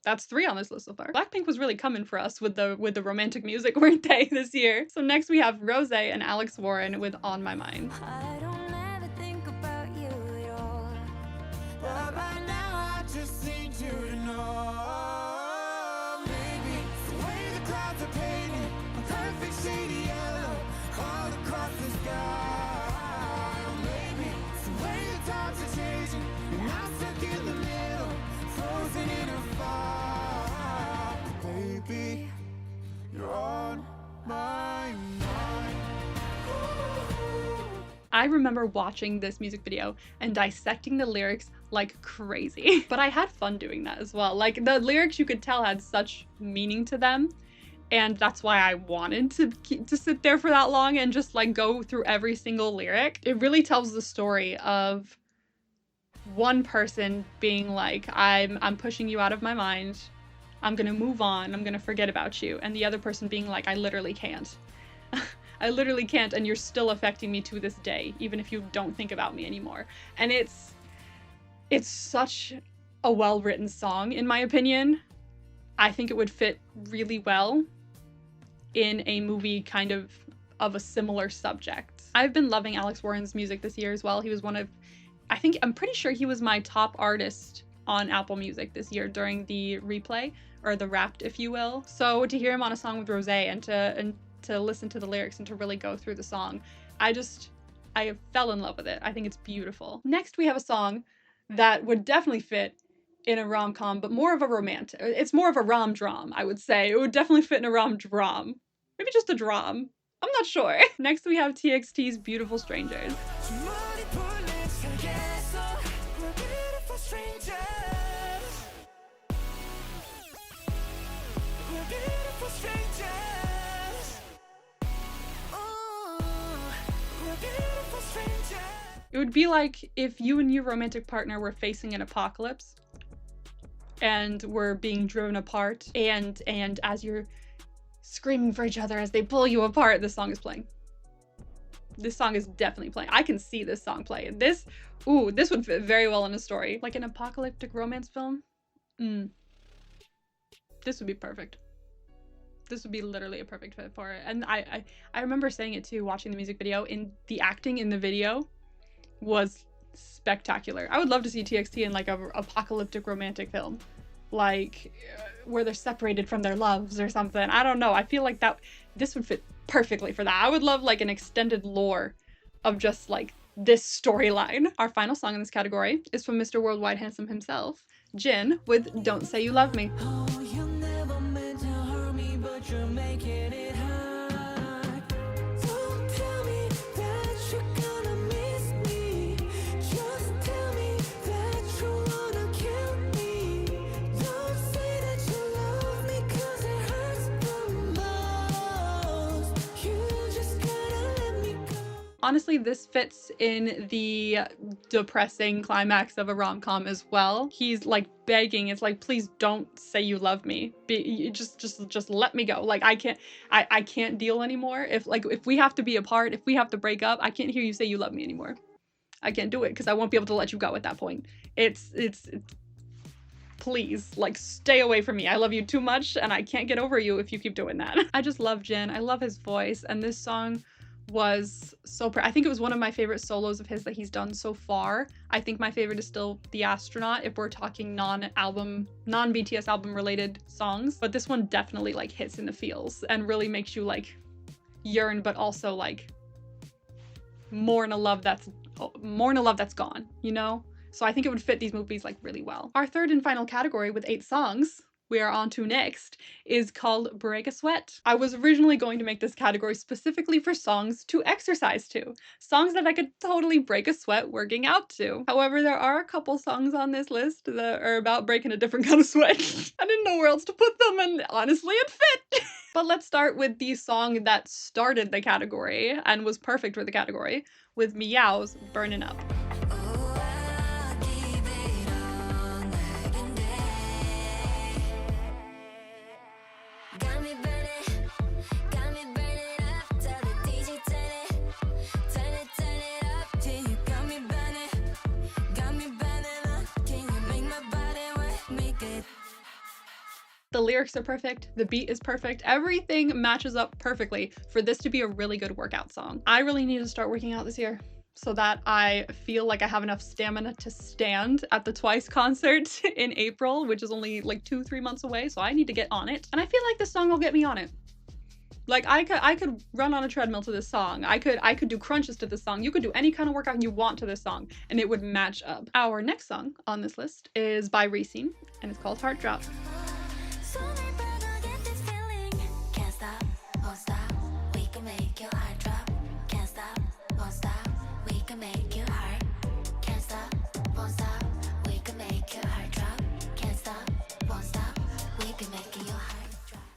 S1: That's 3 on this list so far. Blackpink was really coming for us with the romantic music, weren't they, this year? So next we have Rosé and Alex Warren with On My Mind.
S3: I don't ever think about you at all, but by now I just need you to know. Maybe it's the way the clouds are painted, a perfect shade of yellow all across the sky. Maybe it's the way the times are changing, and I'm stuck in the middle, frozen in a fog. Baby, you're on my mind.
S1: I remember watching this music video and dissecting the lyrics like crazy. But I had fun doing that as well. Like, the lyrics, you could tell, had such meaning to them. And that's why I wanted to sit there for that long and just, like, go through every single lyric. It really tells the story of one person being like, I'm pushing you out of my mind. I'm gonna move on. I'm gonna forget about you. And the other person being like, I literally can't. I literally can't, and you're still affecting me to this day, even if you don't think about me anymore. And it's such a well-written song, in my opinion. I think it would fit really well in a movie kind of a similar subject. I've been loving Alex Warren's music this year as well. He was one of, I'm pretty sure he was my top artist on Apple Music this year during the replay, or the Wrapped, if you will. So to hear him on a song with Rosé and to listen to the lyrics and to really go through the song, I fell in love with it. I think it's beautiful. Next, we have a song that would definitely fit in a rom-com, but more of a romantic. It's more of a rom-drom, I would say. It would definitely fit in a rom-drom. Maybe just a drom. I'm not sure. Next, we have TXT's Beautiful Strangers. It would be like if you and your romantic partner were facing an apocalypse and were being driven apart, and as you're screaming for each other as they pull you apart, this song is playing. This song is definitely playing. I can see this song play. This would fit very well in a story. Like an apocalyptic romance film. This would be perfect. This would be literally a perfect fit for it. And I remember saying it too, watching the music video, and the acting in the video was spectacular. I would love to see TXT in like a apocalyptic romantic film, like where they're separated from their loves or something. I don't know. I feel like this would fit perfectly for that. I would love like an extended lore of just like this storyline. Our final song in this category is from Mr. Worldwide Handsome himself, Jin, with Don't Say You Love Me.
S3: Oh, you never meant to hurt me, but you're making it hard. Don't tell me that you're gonna miss me. Just tell me that you wanna kill me. Don't say that you love me, 'cause it hurts the most.
S1: Honestly, this fits in the depressing climax of a rom-com as well. He's like begging, it's like, please don't say you love me. Just let me go. Like I can't deal anymore. If we have to be apart, if we have to break up, I can't hear you say you love me anymore. I can't do it because I won't be able to let you go at that point. It's please, like, stay away from me. I love you too much and I can't get over you if you keep doing that. I just love Jin. I love his voice, and this song was so I think it was one of my favorite solos of his that he's done so far. I think my favorite is still The Astronaut if we're talking non-BTS album related songs, but this one definitely like hits in the feels and really makes you like yearn, but also like mourn a love that's gone, you know? So I think it would fit these movies like really well. Our third and final category with 8 songs we are on to next is called Break a Sweat. I was originally going to make this category specifically for songs to exercise to. Songs that I could totally break a sweat working out to. However, there are a couple songs on this list that are about breaking a different kind of sweat. I didn't know where else to put them, and honestly it fit! But let's start with the song that started the category and was perfect for the category, with Meow's Burnin' Up. The lyrics are perfect, the beat is perfect, everything matches up perfectly for this to be a really good workout song. I really need to start working out this year so that I feel like I have enough stamina to stand at the Twice concert in April, which is only like 2-3 months away, so I need to get on it. And I feel like this song will get me on it. Like I could run on a treadmill to this song. I could do crunches to this song. You could do any kind of workout you want to this song and it would match up. Our next song on this list is by Racine and it's called Heart Drop.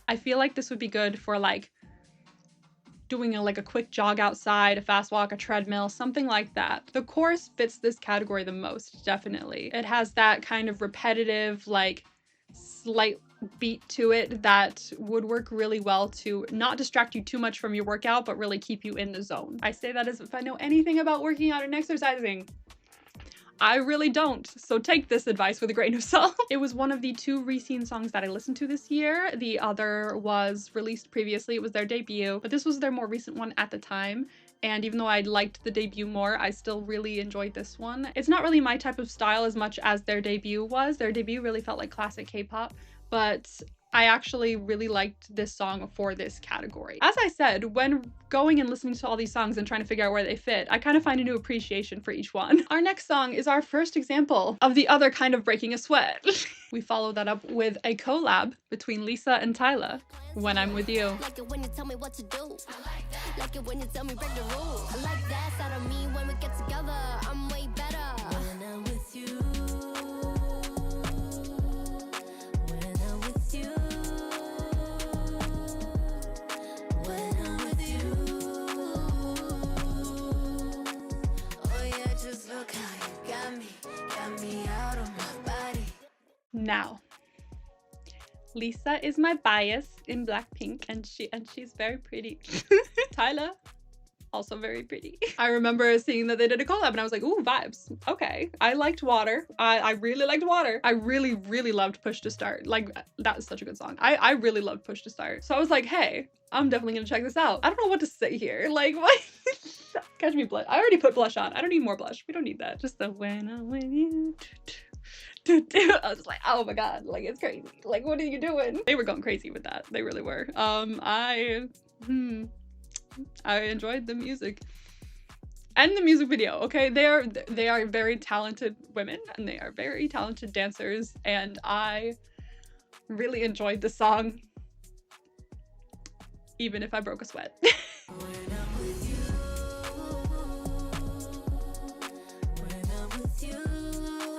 S1: I feel like this would be good for like doing a quick jog outside, a fast walk, a treadmill, something like that. The chorus fits this category the most, definitely. It has that kind of repetitive, like slight beat to it that would work really well to not distract you too much from your workout, but really keep you in the zone. I say that as if I know anything about working out and exercising. I really don't, so take this advice with a grain of salt. It was one of the 2 Racine songs that I listened to this year. The other was released previously, it was their debut, but this was their more recent one at the time. And even though I liked the debut more, I still really enjoyed this one. It's not really my type of style as much as their debut was. Their debut really felt like classic K-pop, but I actually really liked this song for this category. As I said, when going and listening to all these songs and trying to figure out where they fit, I kind of find a new appreciation for each one. Our next song is our first example of the other kind of breaking a sweat. We follow that up with a collab between Lisa and Tyla, When I'm With You.
S6: Like it when you tell me what to do. Like it when you tell me break the rules. I like that side of me when we get together. I'm way better when I'm with you. When I'm with you. When I'm with you. Oh yeah, just look how you got me out of my body.
S1: Now, Lisa is my bias in Blackpink, and she's very pretty. Tyla, also very pretty. I remember seeing that they did a collab and I was like, ooh, vibes. Okay. I liked Water. I really liked Water. I really, really loved Push to Start. Like, that is such a good song. I really loved Push to Start. So I was like, hey, I'm definitely gonna check this out. I don't know what to say here. Like, what? Catch me blush. I already put blush on. I don't need more blush. We don't need that. Just the when I'm with you. I was like, oh my god, like it's crazy. Like, what are you doing? They were going crazy with that. They really were. I enjoyed the music and the music video. Okay, they are very talented women and they are very talented dancers, and I really enjoyed the song, even if I broke a sweat.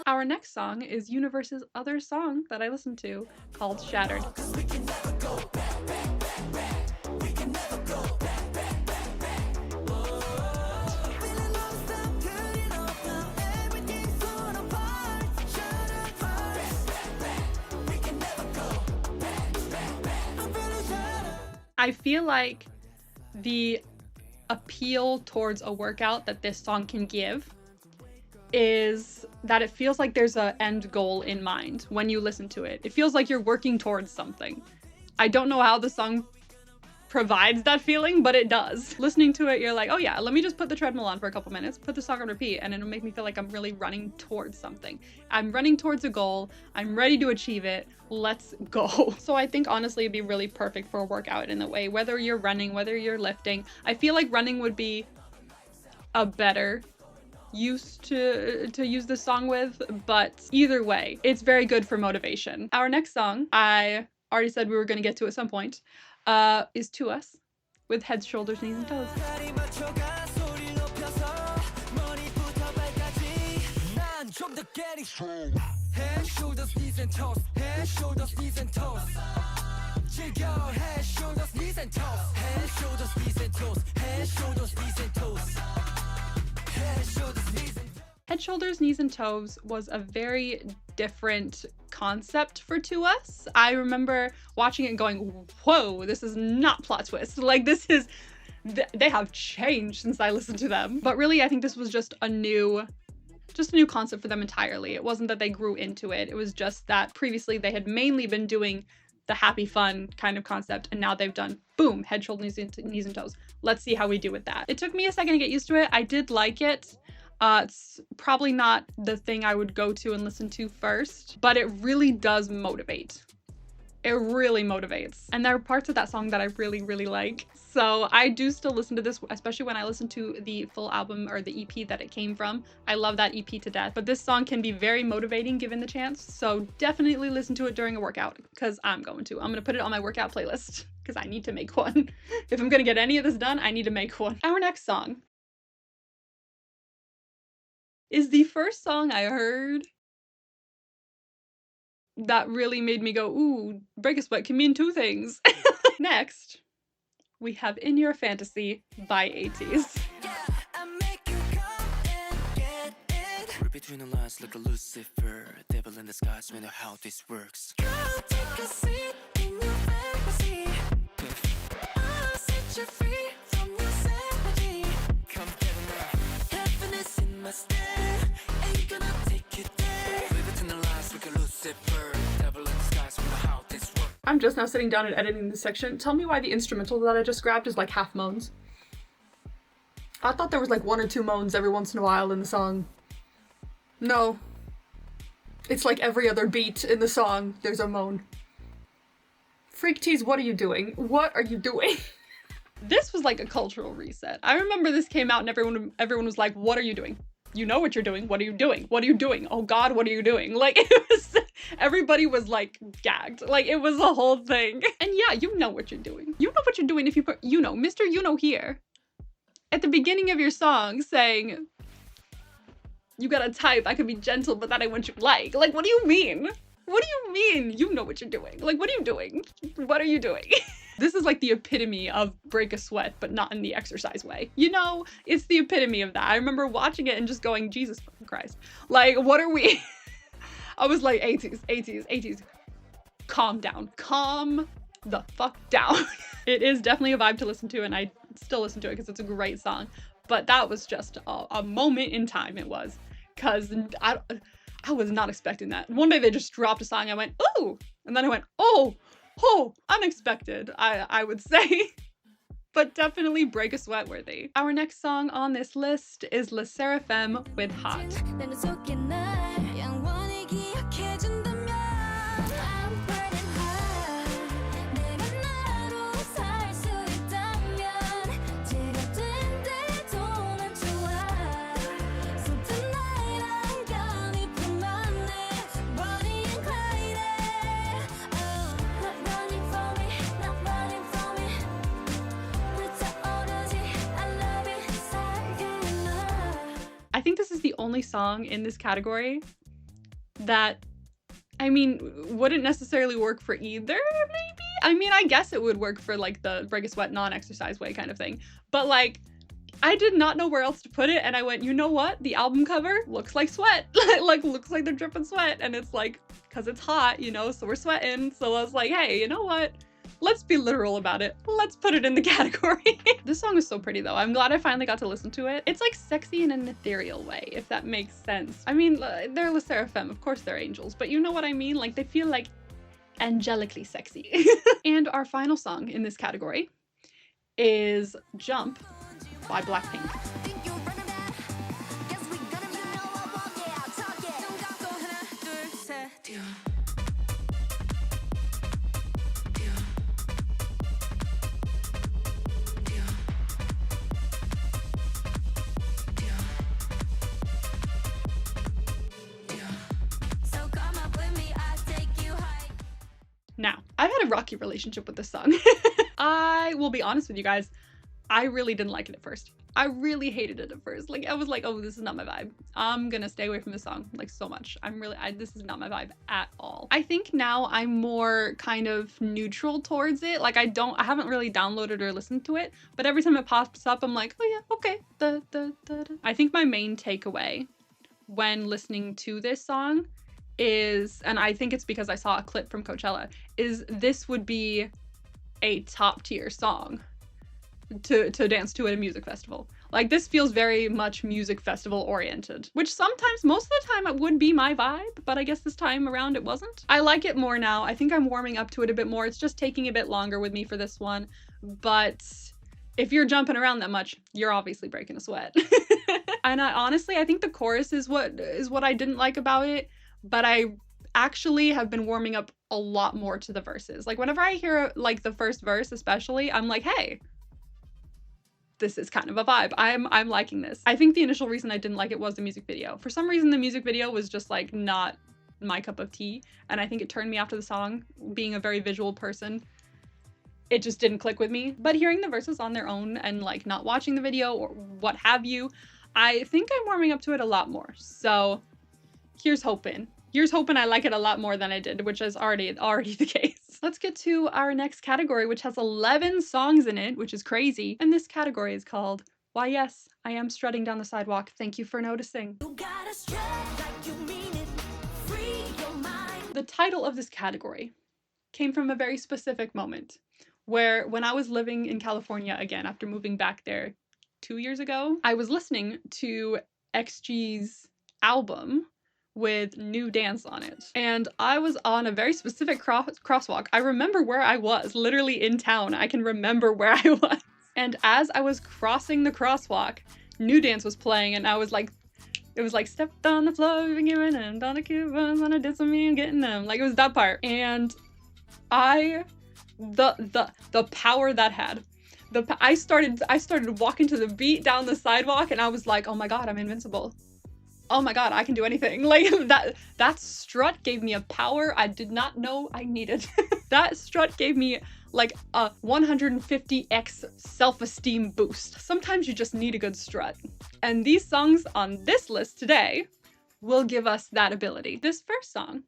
S1: Our next song is Universe's other song that I listened to, called Shattered. I feel like the appeal towards a workout that this song can give is that it feels like there's an end goal in mind when you listen to it. It feels like you're working towards something. I don't know how the song provides that feeling, but it does. Listening to it, you're like, oh yeah, let me just put the treadmill on for a couple minutes, put the song on repeat, and it'll make me feel like I'm really running towards something. I'm running towards a goal. I'm ready to achieve it. Let's go. So I think honestly it'd be really perfect for a workout in a way, whether you're running, whether you're lifting. I feel like running would be a better use to use this song with, but either way, it's very good for motivation. Our next song, I already said we were going to get to at some point, is To Us with Heads, Shoulders, Knees, and Toes.
S3: 다리 맞춰가 소리를 높여서 머리부터 발까지 난 좀 더 getting strong. Head, shoulders, knees and toes. Head, shoulders, knees and toes. 즐겨. Head, shoulders, knees and toes. Head, shoulders, knees and toes. Head, shoulders, knees and toes. Head, shoulders, knees and toes.
S1: Head, Shoulders, Knees, and Toes was a very different concept for To Us. I remember watching it and going, whoa, this is not plot twist. Like, this is, they have changed since I listened to them. But really, I think this was just a new concept for them entirely. It wasn't that they grew into it. It was just that previously they had mainly been doing the happy, fun kind of concept, and now they've done, boom, Head, Shoulders, Knees, and Toes. Let's see how we do with that. It took me a second to get used to it. I did like it. It's probably not the thing I would go to and listen to first, but it really does motivate. It really motivates. And there are parts of that song that I really, really like. So I do still listen to this, especially when I listen to the full album or the EP that it came from. I love that EP to death. But this song can be very motivating given the chance. So definitely listen to it during a workout, because I'm going to put it on my workout playlist because I need to make one. If I'm gonna get any of this done, I need to make one. Our next song is the first song I heard that really made me go, ooh, Break a Sweat can mean two things. Next, we have In Your Fantasy by 80s.
S3: Yeah, I make you come and get it. Read between the lines like a Lucifer. Devil in disguise, we know how this works. Go take a seat in your fantasy. I'll set you free from your sanity. Come get enough. Happiness in my stare. Ain't gonna take you there. Read between the lines like a Lucifer. Devil in disguise, we know how this works.
S1: I'm just now sitting down and editing this section. Tell me why the instrumental that I just grabbed is like half moans. I thought there was like 1 or 2 moans every once in a while in the song. No. It's like every other beat in the song, there's a moan. Freak Tease, what are you doing? What are you doing? This was like a cultural reset. I remember this came out and everyone was like, what are you doing? You know what you're doing. What are you doing? What are you doing? Oh God, what are you doing? Like, it was, everybody was like gagged. Like, it was a whole thing. And yeah, you know what you're doing. You know what you're doing if you put, you know, Mr. You Know here at the beginning of your song saying, you got a type, I could be gentle, but that I want you like. Like, what do you mean? What do you mean? You know what you're doing. Like, what are you doing? What are you doing? This is like the epitome of Break a Sweat, but not in the exercise way. You know, it's the epitome of that. I remember watching it and just going, Jesus fucking Christ. Like, what are we? I was like, 80s. Calm down. Calm the fuck down. It is definitely a vibe to listen to, and I still listen to it because it's a great song. But that was just a moment in time, it was. Because I was not expecting that. One day they just dropped a song, I went, ooh! And then I went, oh, unexpected, I would say. But definitely Break a Sweat worthy. Our next song on this list is Le Seraphim with Hot. I think this is the only song in this category that, I mean, wouldn't necessarily work for either, maybe? I mean, I guess it would work for like the Break a Sweat non-exercise way kind of thing. But like, I did not know where else to put it, and I went, you know what? The album cover looks like sweat. Like, looks like they're dripping sweat, and it's like, because it's hot, you know, so we're sweating. So I was like, hey, you know what? Let's be literal about it. Let's put it in the category. This song is so pretty though. I'm glad I finally got to listen to it. It's like sexy in an ethereal way, if that makes sense. I mean, they're Le Seraphim, of course they're angels, but you know what I mean? Like they feel like angelically sexy. And our final song in this category is Jump by Blackpink.
S6: Think you're running back? Guess we gonna be know I want it. I'll talk it. Don't got go 하나 둘 셋. So come up with me, I'll take you high.
S1: Now, I've had a rocky relationship with this song. I will be honest with you guys, I really didn't like it at first. I really hated it at first. Like, I was like, oh, this is not my vibe. I'm gonna stay away from this song, like, so much. This is not my vibe at all. I think now I'm more kind of neutral towards it. Like, I haven't really downloaded or listened to it, but every time it pops up, I'm like, oh yeah, okay. I think my main takeaway when listening to this song is, and I think it's because I saw a clip from Coachella, is this would be a top tier song to dance to at a music festival. Like, this feels very much music festival oriented, which sometimes, most of the time, it would be my vibe, but I guess this time around it wasn't. I like it more now. I think I'm warming up to it a bit more. It's just taking a bit longer with me for this one, but if you're jumping around that much, you're obviously breaking a sweat. And honestly, I think the chorus is what I didn't like about it, but I actually have been warming up a lot more to the verses. Like, whenever I hear like the first verse especially, I'm like, hey, this is kind of a vibe. I'm liking this. I think the initial reason I didn't like it was the music video. For some reason, the music video was just like not my cup of tea, and I think it turned me after the song. Being a very visual person, it just didn't click with me. But hearing the verses on their own and like not watching the video or what have you, I think I'm warming up to it a lot more. So here's hoping. Here's hoping I like it a lot more than I did, which is already the case. Let's get to our next category, which has 11 songs in it, which is crazy. And this category is called Why Yes, I Am Strutting Down the Sidewalk. Thank you for noticing.
S6: You gotta strut like you mean it. Free your mind.
S1: The title of this category came from a very specific moment where when I was living in California again, after moving back there 2 years ago, I was listening to XG's album with New Dance on it. And I was on a very specific crosswalk. I remember where I was, literally in town. I can remember where I was. And as I was crossing the crosswalk, New Dance was playing, and I was like, it was like, stepped on the floor, we've been giving them, down the Cubans, when I did some me and getting them. Like, it was that part. And the power that had. I started walking to the beat down the sidewalk, and I was like, oh my god, I'm invincible. Oh my god, I can do anything. Like, that strut gave me a power I did not know I needed. That strut gave me like a 150x self-esteem boost. Sometimes you just need a good strut. And these songs on this list today will give us that ability. This first song,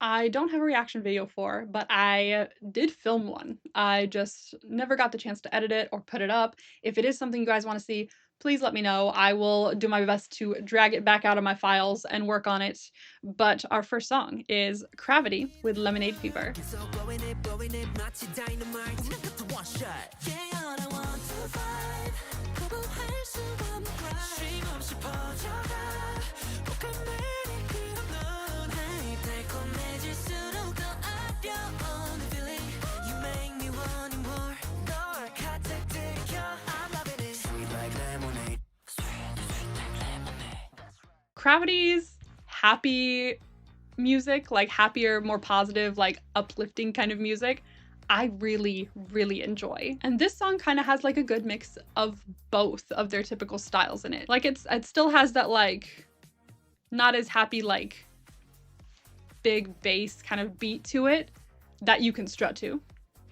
S1: I don't have a reaction video for, but I did film one. I just never got the chance to edit it or put it up. If it is something you guys want to see, please let me know. I will do my best to drag it back out of my files and work on it. But our first song is Gravity with Lemonade Fever.
S3: So blowing it, 마치 dynamite. 또 one shot. Yeah, all I want to fight. 거부할 수 없는 cry. 쉼 없이 퍼져가. 혹한 매일 그런 넌. Hey, 달콤해질수록 더 어려운 feeling. You make me want it more. 널 가득 들여. I'm loving it. Sweet like lemonade. Sweet like lemonade.
S1: Gravity's happy music, like happier, more positive, like uplifting kind of music, I really, really enjoy. And this song kind of has like a good mix of both of their typical styles in it. Like it still has that like not as happy, like big bass kind of beat to it that you can strut to.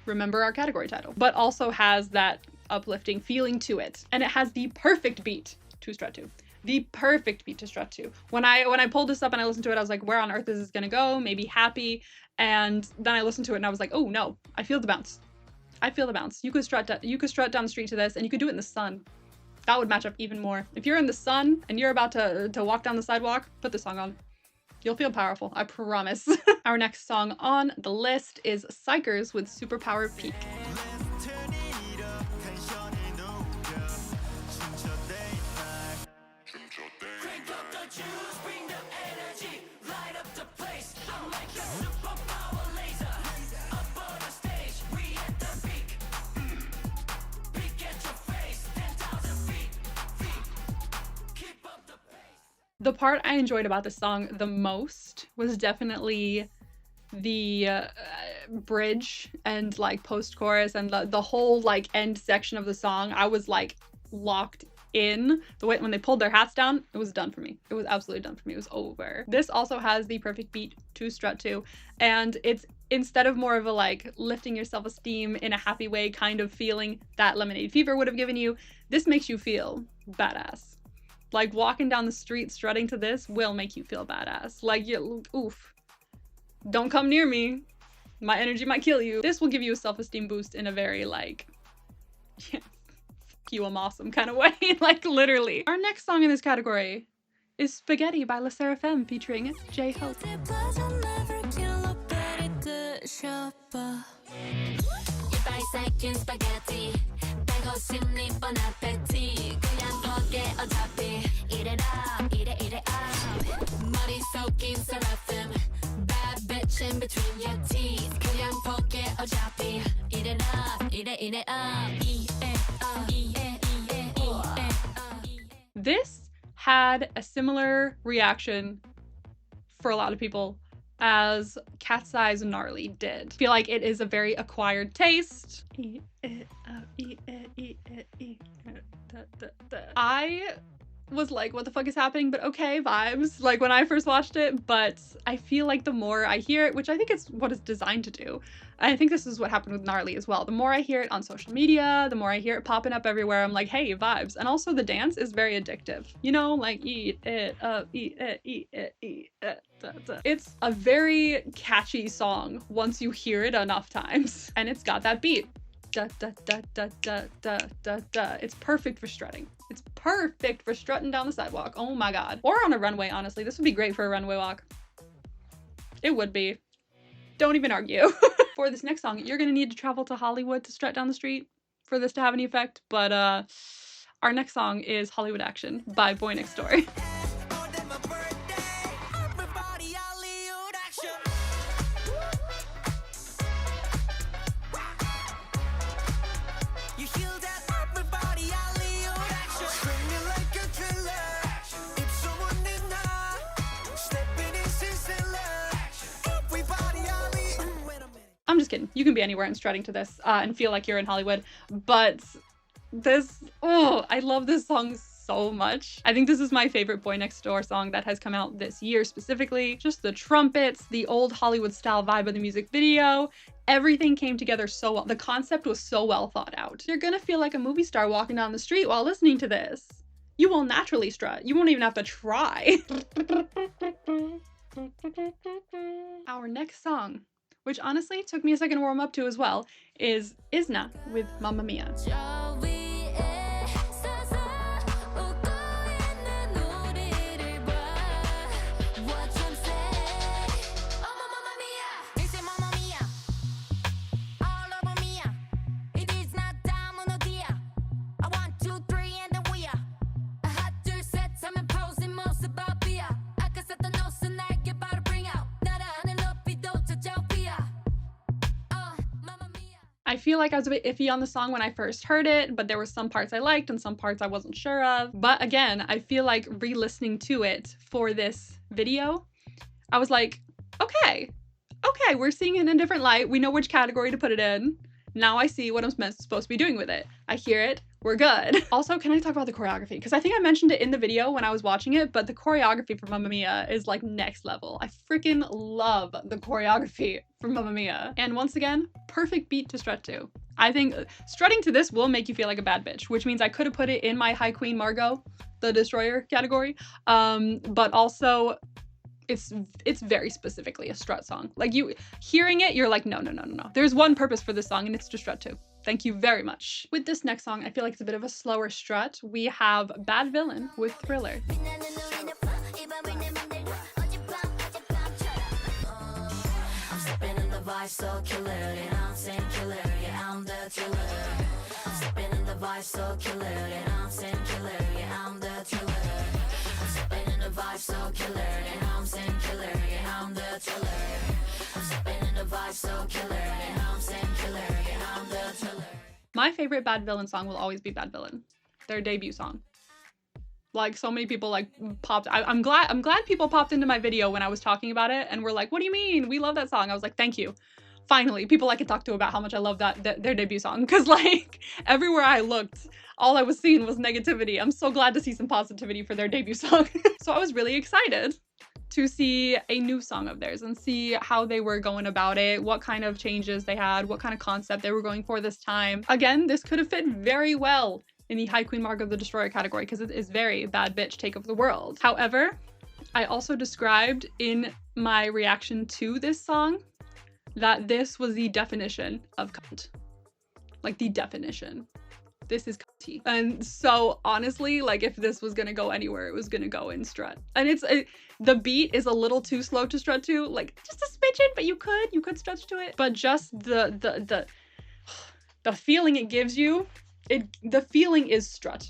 S1: Remember our category title. But also has that uplifting feeling to it. And it has the perfect beat to strut to. The perfect beat to strut to. When I pulled this up and I listened to it, I was like, where on earth is this gonna go? Maybe happy. And then I listened to it and I was like, oh no, I feel the bounce. I feel the bounce. You could strut down the street to this, and you could do it in the sun. That would match up even more. If you're in the sun and you're about to walk down the sidewalk, put this song on. You'll feel powerful, I promise. Our next song on the list is Psychers with Superpower Peak. The part I enjoyed about this song the most was definitely the bridge and like post-chorus and the whole like end section of the song. I was like locked in. The way when they pulled their hats down, it was done for me. It was absolutely done for me. It was over. This also has the perfect beat to strut to, and it's instead of more of a like lifting your self-esteem in a happy way kind of feeling that Lemonade Fever would have given you, this makes you feel badass. Like walking down the street strutting to this will make you feel badass. Like, oof. Don't come near me. My energy might kill you. This will give you a self-esteem boost in a very like, yeah, fuck you, I'm awesome kind of way. Like literally. Our next song in this category is Spaghetti by Le Sserafim featuring J-Hope. This had a similar reaction for a lot of people as Cat's Eyes Gnarly did. I feel like it is a very acquired taste. I was like, what the fuck is happening? But okay, vibes, like when I first watched it, but I feel like the more I hear it, which I think is what it's designed to do, I think this is what happened with Gnarly as well. The more I hear it on social media, the more I hear it popping up everywhere, I'm like, hey, vibes. And also the dance is very addictive. You know, like eat it up, eat it, eat it, eat it. It's a very catchy song once you hear it enough times. And it's got that beat. Da, da, da, da, da, da, da, da. It's perfect for strutting. It's perfect for strutting down the sidewalk. Oh my god. Or on a runway, honestly. This would be great for a runway walk. It would be. Don't even argue. For this next song, you're gonna need to travel to Hollywood to strut down the street for this to have any effect, but our next song is Hollywood Action by Boy Next Door. I'm just kidding. You can be anywhere and strutting to this and feel like you're in Hollywood. But this, oh, I love this song so much. I think this is my favorite Boy Next Door song that has come out this year specifically. Just the trumpets, the old Hollywood style vibe of the music video, everything came together so well. The concept was so well thought out. You're gonna feel like a movie star walking down the street while listening to this. You will naturally strut. You won't even have to try. Our next song, which honestly took me a second to warm up to as well, is Isna with Mamma Mia. I feel like I was a bit iffy on the song when I first heard it, but there were some parts I liked and some parts I wasn't sure of. But again, I feel like re-listening to it for this video, I was like, okay, we're seeing it in a different light. We know which category to put it in. Now I see what I'm supposed to be doing with it. I hear it. We're good. Also, can I talk about the choreography? Because I think I mentioned it in the video when I was watching it, but the choreography for Mamma Mia is like next level. I freaking love the choreography for Mamma Mia. And once again, perfect beat to strut to. I think strutting to this will make you feel like a bad bitch, which means I could have put it in my High Queen Margot, the Destroyer category. But also, it's very specifically a strut song. Like you hearing it, you're like, no. There's one purpose for this song and it's to strut to. Thank you very much. With this next song, I feel like it's a bit of a slower strut. We have Bad Villain with Thriller.
S3: vibe so killer, and I'm saying killer, yeah, I'm the thriller. I'm stepping in the vibe so killer, and I'm saying killer, yeah, I'm the thriller. I'm stepping in the vibe so killer, and I'm saying killer, yeah, I'm the thriller. I'm stepping in the vibe so killer, and I'm saying killer, yeah, I'm the thriller.
S1: My favorite Bad Villain song will always be Bad Villain, their debut song. Like, so many people like popped. I'm glad people popped into my video when I was talking about it and were like, "What do you mean? We love that song." I was like, "Thank you." Finally, people I could talk to about how much I love their debut song, because like everywhere I looked, all I was seeing was negativity. I'm so glad to see some positivity for their debut song. So I was really excited to see a new song of theirs and see how they were going about it, what kind of changes they had, what kind of concept they were going for this time. Again, this could have fit very well in the High Queen Margo the Destroyer category because it is very bad bitch take over the world. However, I also described in my reaction to this song that this was the definition of cunt. Like, the definition. This is cunty. And so honestly, like, if this was gonna go anywhere, it was gonna go in strut. And the beat is a little too slow to strut to, like just a smidgen, but you could stretch to it. But just the feeling it gives you, the feeling is strut.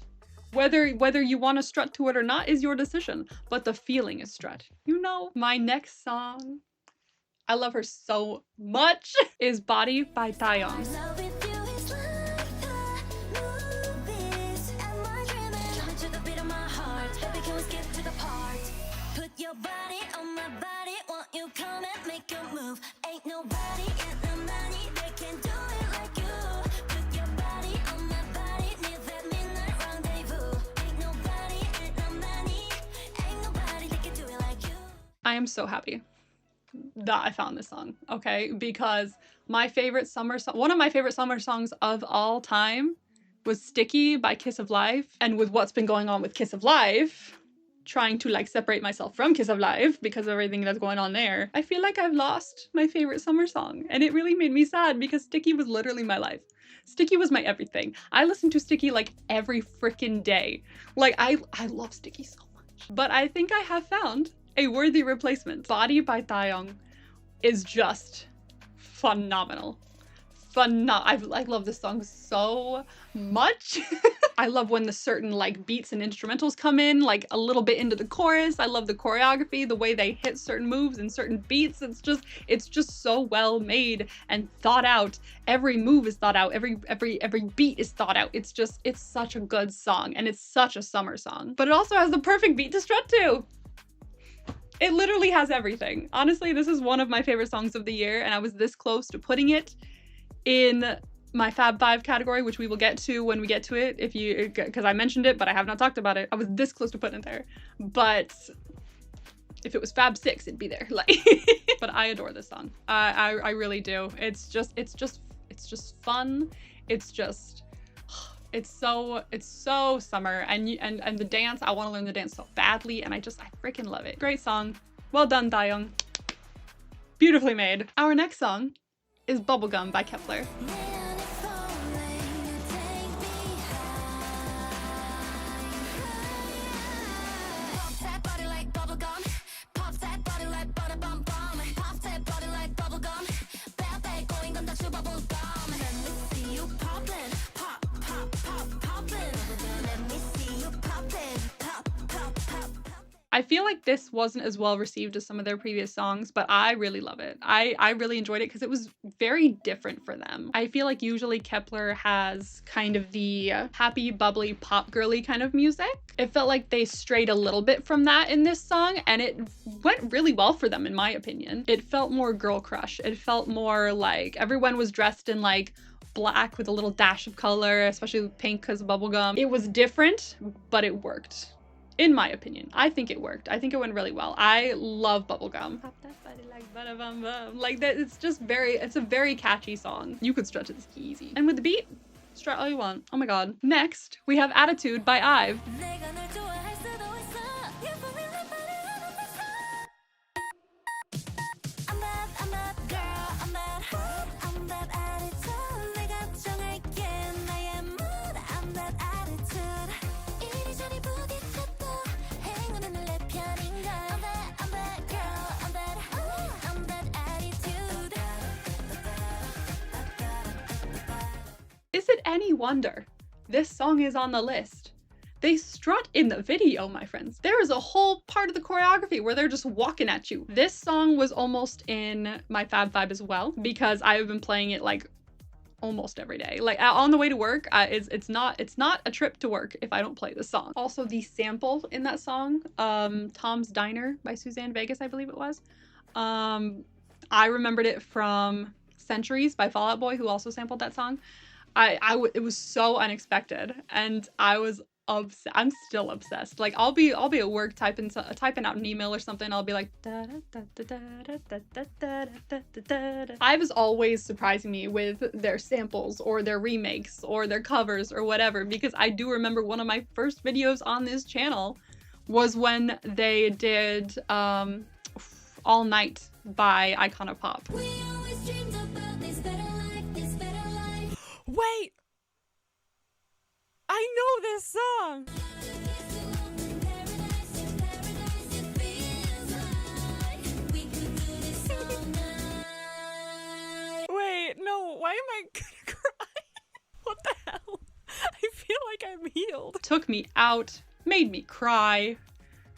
S1: Whether you want to strut to it or not is your decision, but the feeling is strut. You know, my next song, I love her so much, is Body by CHAEYOUNG.
S3: Love with you is like the movies and my dreaming. Jumping to the beat of my heart. Baby, can we skip to the part? Put your body on my body. Won't you come and make a move? Ain't nobody in the money that can do it like you. Put your body on my body. Need that midnight rendezvous. Ain't nobody in the money. Ain't nobody that can do it like you.
S1: I am so happy that I found this song, okay? Because my favorite summer song, one of my favorite summer songs of all time was Sticky by Kiss of Life. And with what's been going on with Kiss of Life, trying to like separate myself from Kiss of Life because of everything that's going on there, I feel like I've lost my favorite summer song. And it really made me sad because Sticky was literally my life. Sticky was my everything. I listened to Sticky like every freaking day. Like, I love Sticky so much. But I think I have found a worthy replacement. Body by CHAEYOUNG is just phenomenal. I love this song so much. I love when the certain like beats and instrumentals come in like a little bit into the chorus. I love the choreography, the way they hit certain moves and certain beats. It's just so well made and thought out. Every move is thought out. Every beat is thought out. It's such a good song, and it's such a summer song. But it also has the perfect beat to strut to. It literally has everything. Honestly, this is one of my favorite songs of the year, and I was this close to putting it in my Fab 5 category, which we will get to when we get to it, because I mentioned it, but I have not talked about it. I was this close to putting it there. But if it was Fab 6, it'd be there. Like, but I adore this song. I really do. It's just fun. It's so summer, and the dance, I want to learn the dance so badly, and I freaking love it. Great song. Well done, CHAEYOUNG. Beautifully made. Our next song is Bubblegum by Kepler. I feel like this wasn't as well received as some of their previous songs, but I really love it. I really enjoyed it because it was very different for them. I feel like usually Kepler has kind of the happy, bubbly, pop girly kind of music. It felt like they strayed a little bit from that in this song, and it went really well for them in my opinion. It felt more girl crush. It felt more like everyone was dressed in like black with a little dash of color, especially pink because of bubblegum. It was different, but it worked. In my opinion, I think it worked. I think it went really well. I love Bubblegum. Pop that body like bada bum bum. Like that, it's a very catchy song. You could strut to this easy. And with the beat, strut all you want. Oh my god. Next, we have Attitude by IVE. Is it any wonder this song is on the list? They strut in the video, my friends. There is a whole part of the choreography where they're just walking at you. This song was almost in my Fab Five as well, because I've been playing it like almost every day. Like on the way to work, it's not a trip to work if I don't play this song. Also, the sample in that song, Tom's Diner by Suzanne Vegas, I believe it was. I remembered it from Centuries by Fall Out Boy, who also sampled that song. It was so unexpected, and I'm still obsessed. Like I'll be at work typing out an email or something. I'll be like, Hive is always surprising me with their samples or their remakes or their covers or whatever, because I do remember one of my first videos on this channel was when they did All Night by Icon of Pop.
S7: Wait! I know this song! Wait, no, why am I gonna cry? What the hell? I feel like I'm healed.
S1: Took me out, made me cry,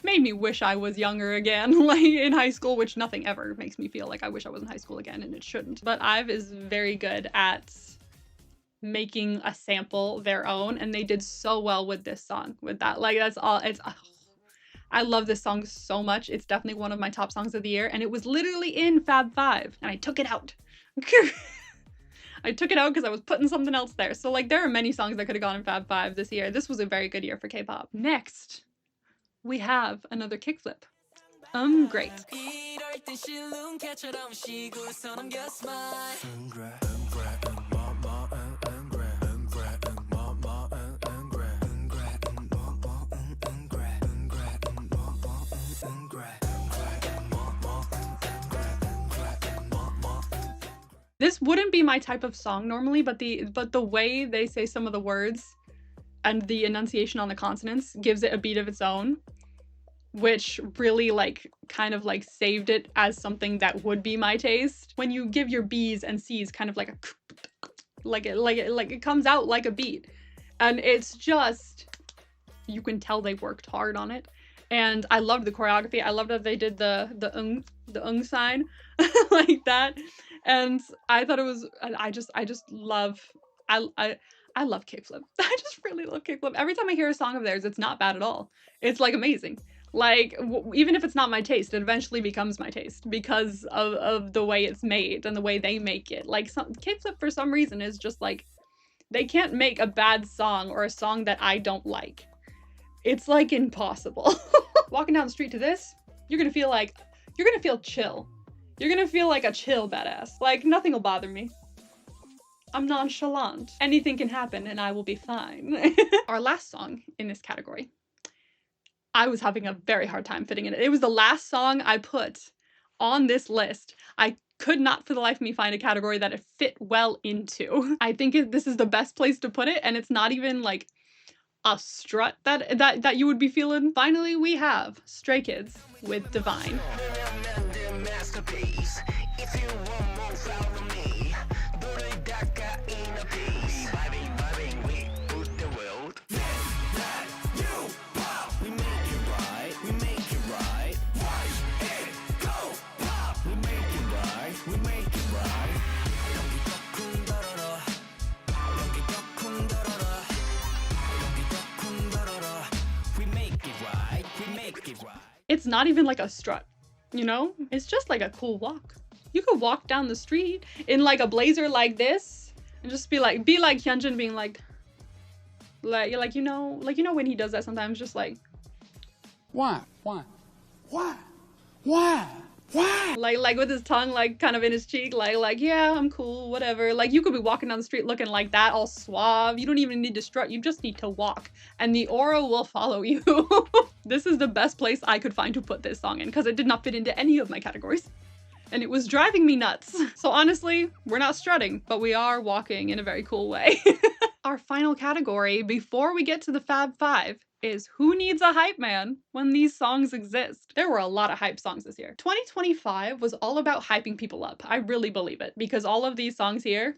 S1: made me wish I was younger again, like in high school, which nothing ever makes me feel like I wish I was in high school again, and it shouldn't. But Ive is very good at making a sample their own, and they did so well with this song with that. Like that's all. I love this song so much. It's definitely one of my top songs of the year, and it was literally in Fab Five, and I took it out. I took it out because I was putting something else there. So like there are many songs that could have gone in Fab Five this year. This was a very good year for K-pop. Next, we have another kickflip. Great. This wouldn't be my type of song normally, but the way they say some of the words and the enunciation on the consonants gives it a beat of its own, which really like kind of like saved it as something that would be my taste. When you give your B's and C's kind of like a like it comes out like a beat, and it's just, you can tell they worked hard on it. And I loved the choreography. I loved that they did the sign like that. And I thought it was, I just love, I love kickflip. I just really love kickflip. Every time I hear a song of theirs, it's not bad at all. It's like amazing. Like even if it's not my taste, it eventually becomes my taste because of the way it's made and the way they make it. Like kickflip for some reason is just like, they can't make a bad song or a song that I don't like. It's like impossible. Walking down the street to this, you're gonna feel chill. You're gonna feel like a chill badass. Like nothing will bother me. I'm nonchalant. Anything can happen and I will be fine. Our last song in this category, I was having a very hard time fitting in it. It was the last song I put on this list. I could not for the life of me find a category that it fit well into. I think this is the best place to put it, and it's not even like a strut that you would be feeling. Finally, we have Stray Kids with Divine. It's not even like a strut, you know? It's just like a cool walk. You could walk down the street in like a blazer like this and just be like Hyunjin being like you know when he does that sometimes, just like, why? Like with his tongue like kind of in his cheek, like yeah, I'm cool, whatever. Like you could be walking down the street looking like that, all suave. You don't even need to strut, you just need to walk and the aura will follow you. This is the best place I could find to put this song in because it did not fit into any of my categories. And it was driving me nuts. So honestly, we're not strutting, but we are walking in a very cool way. Our final category before we get to the Fab Five is who needs a hype man when these songs exist? There were a lot of hype songs this year. 2025 was all about hyping people up. I really believe it because all of these songs here,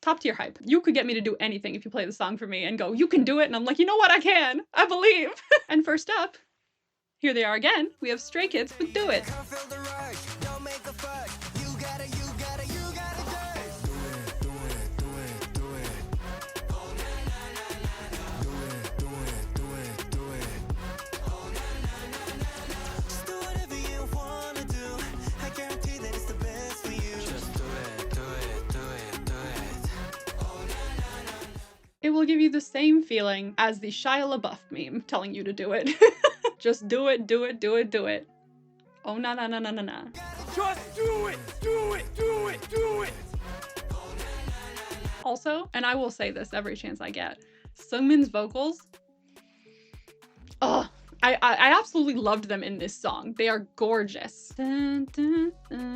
S1: Top tier hype. You could get me to do anything if you play the song for me and go, you can do it. And I'm like, you know what? I can. I believe. And first up, here they are again. We have Stray Kids with Do It. It will give you the same feeling as the Shia LaBeouf meme telling you to do it. Just do it, do it, do it, do it. Oh na na na na na na.
S2: Just do it! Do it! Do it! Do it!
S1: Also, and I will say this every chance I get, Seungmin's vocals, oh, I absolutely loved them in this song. They are gorgeous. The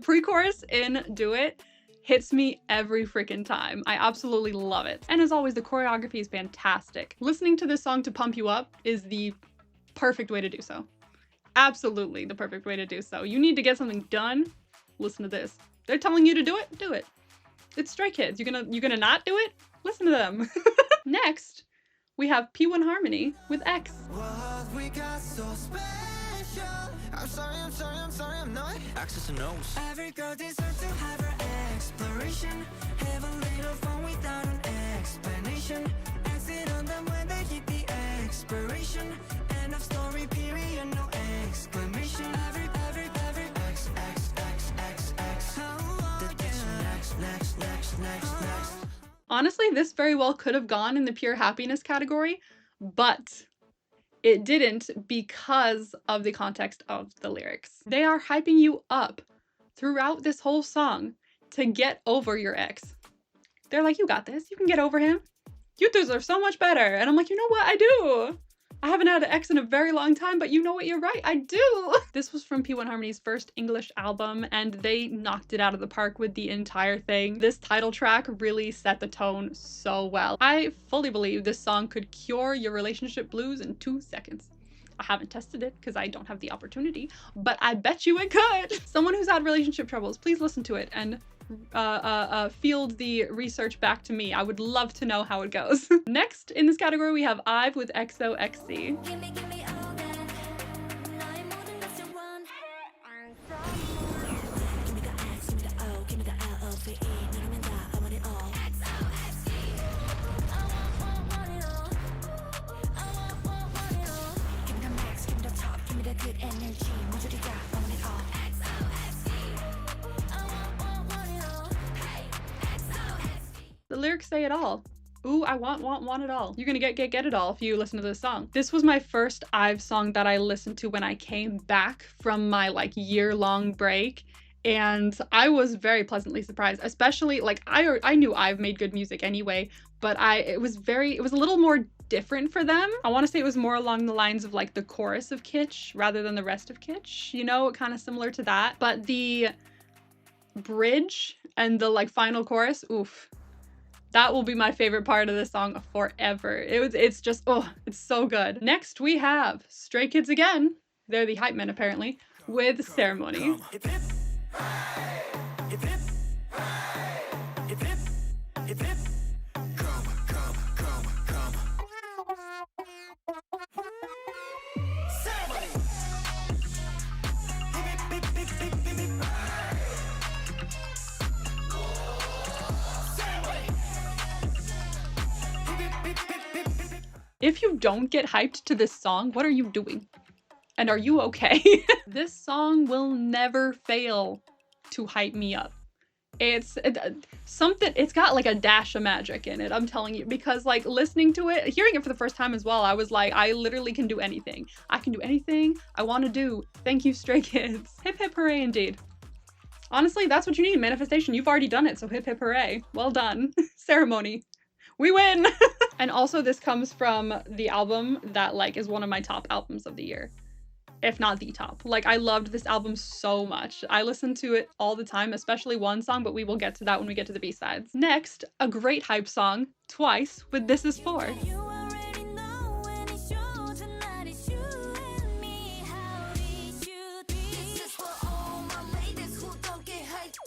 S1: pre-chorus in Do It hits me every freaking time. I absolutely love it. And as always, the choreography is fantastic. Listening to this song to pump you up is the perfect way to do so. Absolutely the perfect way to do so. You need to get something done, listen to this. They're telling you to do it, do it. It's Stray Kids. You're gonna not do it? Listen to them. Next, we have P1 Harmony with X.
S3: What we got so special. I'm sorry, I'm not. Access to knows. Every girl deserves to have her exploration. Have a little fun without an explanation. Exit on them when they hit the expiration. End of story, period, no exclamation. Every X, X, X, X, X. The next.
S1: Honestly, this very well could have gone in the pure happiness category, but it didn't because of the context of the lyrics. They are hyping you up throughout this whole song to get over your ex. They're like, you got this, you can get over him. You deserve so much better. And I'm like, you know what, I do. I haven't had an ex in a very long time, but you know what, you're right, I do. This was from P1 Harmony's first English album, and they knocked it out of the park with the entire thing. This title track really set the tone so well. I fully believe this song could cure your relationship blues in 2 seconds. I haven't tested it because I don't have the opportunity, but I bet you it could. Someone who's had relationship troubles, please listen to it and field the research back to me. I would love to know how it goes. Next in this category, we have IVE with XOXC.
S6: Give me all that. 나의 모든 것을 원해. Give me the X, give me the O, give me the LOVE. 누르면 다 I want it all. XOXC. I want it all. I want it all. Give me the max, give me the top, give me the good energy. 모조리 다 I want it all. XOXC. I want it all. Hey, XOXC.
S1: The lyrics say it all. Ooh, I want it all. You're gonna get it all if you listen to this song. This was my first IVE song that I listened to when I came back from my like year-long break, and I was very pleasantly surprised. Especially like I knew IVE made good music anyway, but it was a little more different for them. I want to say it was more along the lines of like the chorus of Kitsch rather than the rest of Kitsch, you know, kind of similar to that. But the bridge and the like final chorus, oof. That will be my favorite part of this song forever. It's just, oh, it's so good. Next we have Stray Kids again. They're the hype men apparently, with Ceremony. If you don't get hyped to this song, what are you doing? And are you okay? This song will never fail to hype me up. It's got like a dash of magic in it, I'm telling you, because like listening to it, hearing it for the first time as well, I was like, I literally can do anything. I can do anything I want to do. Thank you, Stray Kids. Hip hip hooray indeed. Honestly, that's what you need, manifestation. You've already done it, so hip hip hooray. Well done. Ceremony. We win! And also this comes from the album that like is one of my top albums of the year. If not the top. Like I loved this album so much. I listen to it all the time, especially one song, but we will get to that when we get to the B-sides. Next, a great hype song, Twice, with This Is For.
S6: You already know when it's you, tonight it's you and me, how it should be. This is for all my ladies who don't get hyped.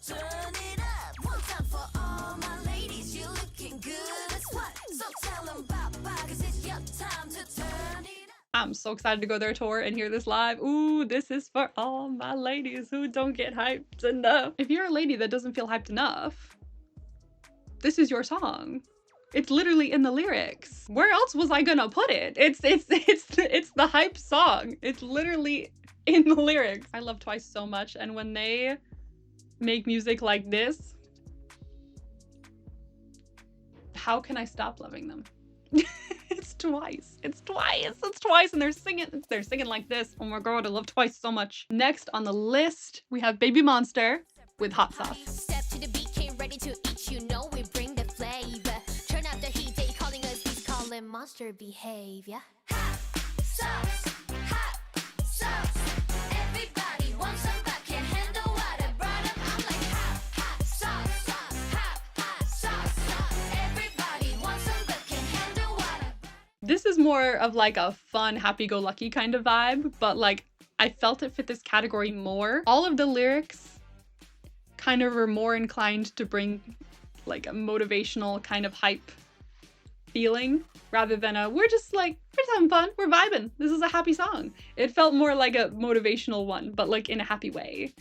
S6: So turn it up. One time for all my ladies. You looking good as what? So tell them bye-bye, 'cause it's your time to turn it up.
S1: I'm so excited to go their tour and hear this live. Ooh, this is for all my ladies who don't get hyped enough. If you're a lady that doesn't feel hyped enough, this is your song. It's literally in the lyrics. Where else was I gonna put it? It's the hype song. It's literally in the lyrics. I love Twice so much, and when they make music like this, how can I stop loving them? It's Twice. It's Twice. It's Twice, and they're singing like this. Oh my god, I love Twice so much. Next on the list, we have Baby Monster with Hot Sauce.
S6: Step to the beat, came ready to eat. You know we bring the flavor. Turn up the heat, they calling us, we call it monster behavior. Hot sauce, hot sauce. Everybody wants some, but can't handle what I brought up. I'm like hot sauce, hot sauce. Everybody wants some, but can't handle what I.
S1: This is more of like a fun, happy-go-lucky kind of vibe, but like I felt it fit this category more. All of the lyrics kind of were more inclined to bring like a motivational kind of hype feeling rather than a we're just having fun, we're vibing, this is a happy song. It felt more like a motivational one, but like in a happy way,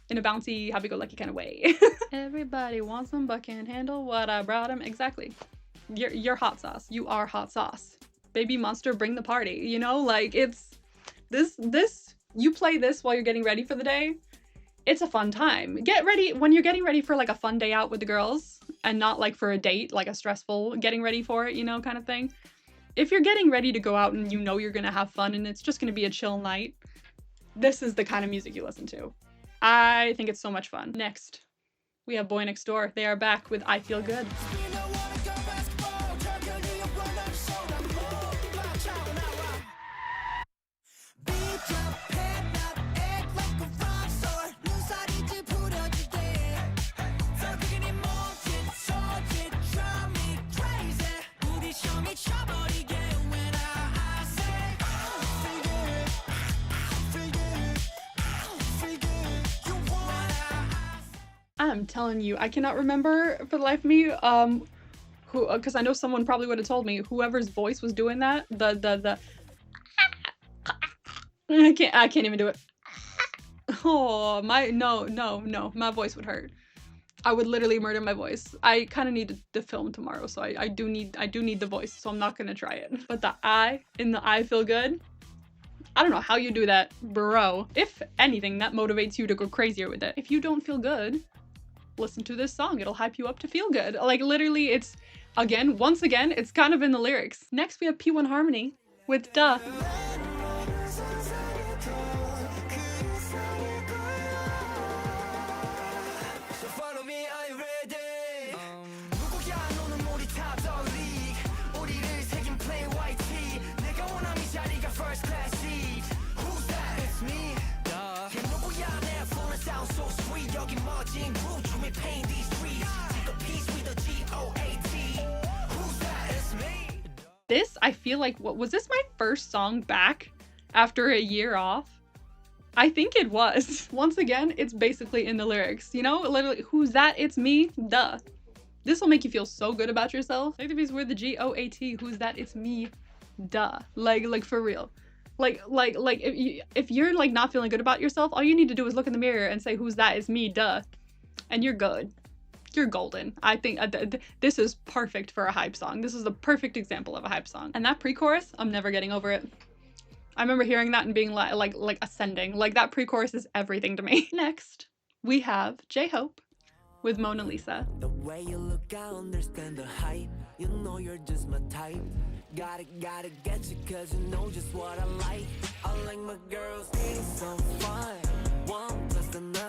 S1: in a bouncy, happy-go-lucky kind of way. Everybody wants them but can't handle what I brought them. Exactly. You're hot sauce. You are hot sauce. Baby Monster, bring the party. You know, like it's this you play this while you're getting ready for the day. It's a fun time. Get ready when you're getting ready for like a fun day out with the girls and not like for a date, like a stressful getting ready for it, you know, kind of thing. If you're getting ready to go out and you know you're gonna have fun and it's just gonna be a chill night, this is the kind of music you listen to. I think it's so much fun. Next, we have Boy Next Door. They are back with I Feel Good. I'm telling you, I cannot remember for the life of me, who, because I know someone probably would have told me, whoever's voice was doing that, the I can't even do it. Oh, no, my voice would hurt. I would literally murder my voice. I kind of need the film tomorrow, so I do need the voice, so I'm not gonna try it. But the I in the I Feel Good, I don't know how you do that, bro. If anything, that motivates you to go crazier with it. If you don't feel good, listen to this song. It'll hype you up to feel good. Like literally, it's once again, it's kind of in the lyrics. Next, we have P1 Harmony with Duh. This, I feel like, what was this my first song back after a year off? I think it was. Once again, it's basically in the lyrics, you know? Literally, who's that? It's me, duh. This will make you feel so good about yourself. Like if we're the G-O-A-T, who's that? It's me, duh. Like for real. Like if you're like not feeling good about yourself, all you need to do is look in the mirror and say, who's that? It's me, duh. And you're good. You're golden. I think this is perfect for a hype song. This is the perfect example of a hype song. And that pre-chorus, I'm never getting over it. I remember hearing that and being like ascending. Like that pre-chorus is everything to me. Next, we have J-Hope with Mona Lisa.
S3: The way you look, I understand the hype. You know you're just my type. Gotta get you, cause you know just what I like. I like my girls being so fun. 1 plus the 9.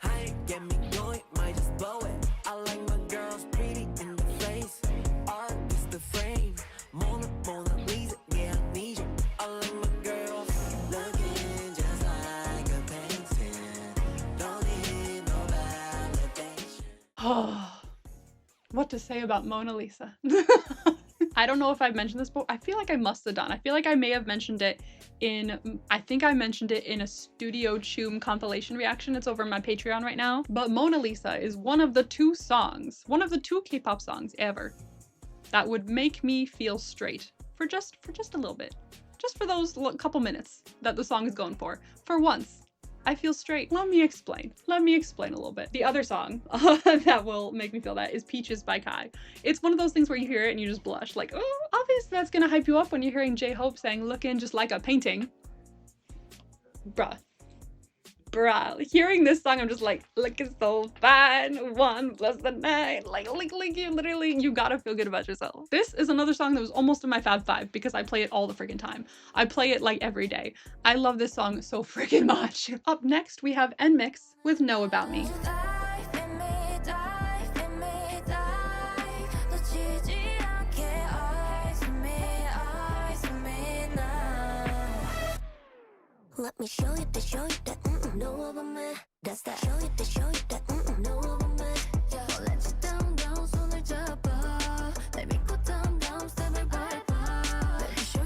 S3: I get me going, might just blow it. I like my girls pretty in the face. Art is the frame. Mona Lisa, yeah, I need you. I like my girls looking just like a painting. Don't need no validation.
S1: Oh, what to say about Mona Lisa? I don't know if I've mentioned this, but I feel like I must have done. I feel like I may have mentioned it in, I think I mentioned it in a Studio Choom compilation reaction. It's over on my Patreon right now. But Mona Lisa is one of the two K-pop songs ever that would make me feel straight for just a little bit. Just for those couple minutes that the song is going for. For once, I feel straight. Let me explain a little bit. The other song that will make me feel that is Peaches by Kai. It's one of those things where you hear it and you just blush. Like, oh, obviously that's gonna hype you up when you're hearing J-Hope saying, looking just like a painting. Bruh. Hearing this song, I'm just like, looking so fine, 1 + 9. Like you literally, you gotta feel good about yourself. This is another song that was almost in my Fab 5 because I play it all the freaking time. I play it like every day. I love this song so freaking much. Up next, we have NMIXX with Know About Me.
S6: Let me show you that, know about me. That's that. Show you that, know about me. Yeah. Let you down, 손을 잡아. Let me go down, step by bar. Let me show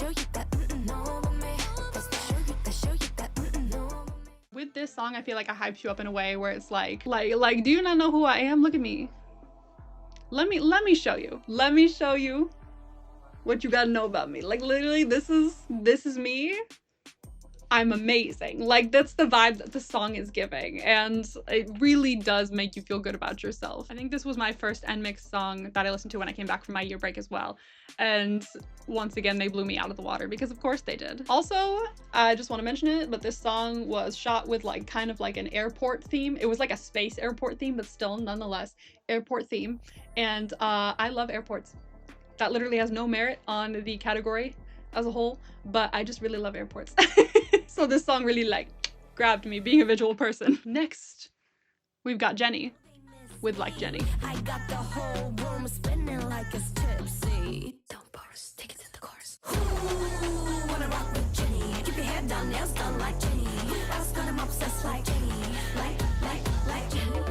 S6: you that, know about me. That's that. Show you that, know about me.
S1: With this song, I feel like I hyped you up in a way where it's like, do you not know who I am? Look at me. Let me show you. Let me show you what you gotta know about me. Like literally, this is me. I'm amazing. Like that's the vibe that the song is giving, and it really does make you feel good about yourself. I think this was my first NMIXX song that I listened to when I came back from my year break as well, and once again they blew me out of the water because of course they did. Also, I just want to mention it, but this song was shot with like kind of like an airport theme. It was like a space airport theme, but still nonetheless airport theme, and I love airports. That literally has no merit on the category as a whole, but I just really love airports. So this song really like grabbed me, being a visual person. Next, we've got Jennie with Like Jennie.
S6: I got the whole room spinning like it's tipsy. Don't pause, take it to the chorus. Ooh, wanna rock with Jennie. Keep your head down, nails done like Jennie. I was gonna obsessed like Jennie. Like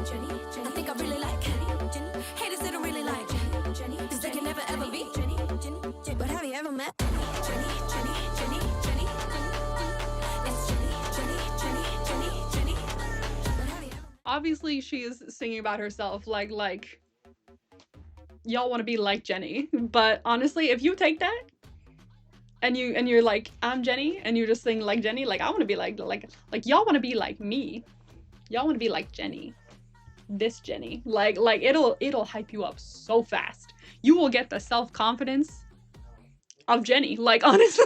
S6: Jennie. I think I really like Jennie. Haters didn't really like Jennie. Cause they can never ever be Jennie. But have you ever met Jennie? It's Jennie.
S1: Obviously she is singing about herself like y'all want to be like Jennie, but honestly if you take that and you're like I'm Jennie and you just sing like Jennie, like I want to be like y'all want to be like me, y'all want to be like Jennie, this Jennie, like it'll hype you up so fast. You will get the self-confidence of Jennie, like honestly.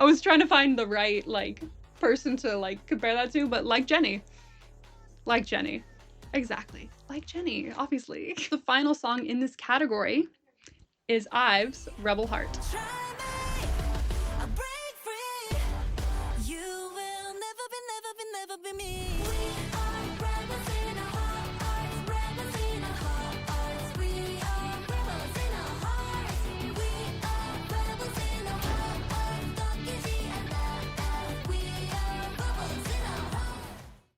S1: I was trying to find the right like person to like compare that to, but like Jennie. Like Jennie. Exactly. Like Jennie, obviously. The final song in this category is IVE's Rebel Heart.
S6: Try me, I'll break free. You will never be me. We are rebels in our hearts, rebels in our hearts. We are rebels in our hearts. We are rebels in our hearts. 꺾이지 않아. We are rebels in our hearts.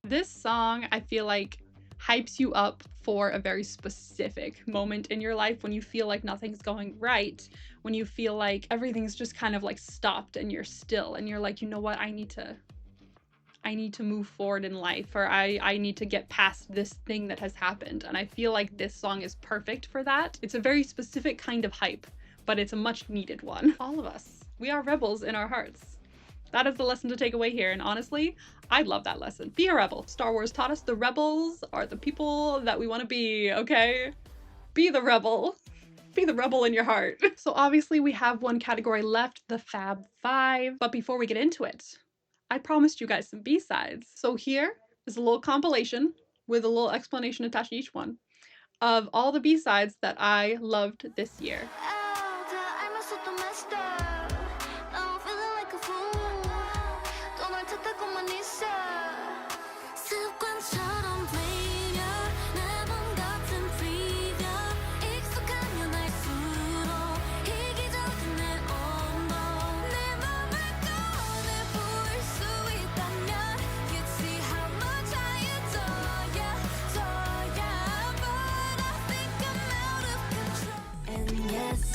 S1: This song, I feel like, hypes you up for a very specific moment in your life when you feel like nothing's going right, when you feel like everything's just kind of like stopped and you're still and you're like, you know what, I need to move forward in life, or I need to get past this thing that has happened. And I feel like this song is perfect for that. It's a very specific kind of hype, but it's a much needed one. All of us, we are rebels in our hearts. That is the lesson to take away here, and honestly, I love that lesson. Be a rebel. Star Wars taught us the rebels are the people that we want to be, okay? Be the rebel. Be the rebel in your heart. So obviously we have one category left, the Fab 5. But before we get into it, I promised you guys some B-sides. So here is a little compilation with a little explanation attached to each one of all the B-sides that I loved this year.
S6: And yes,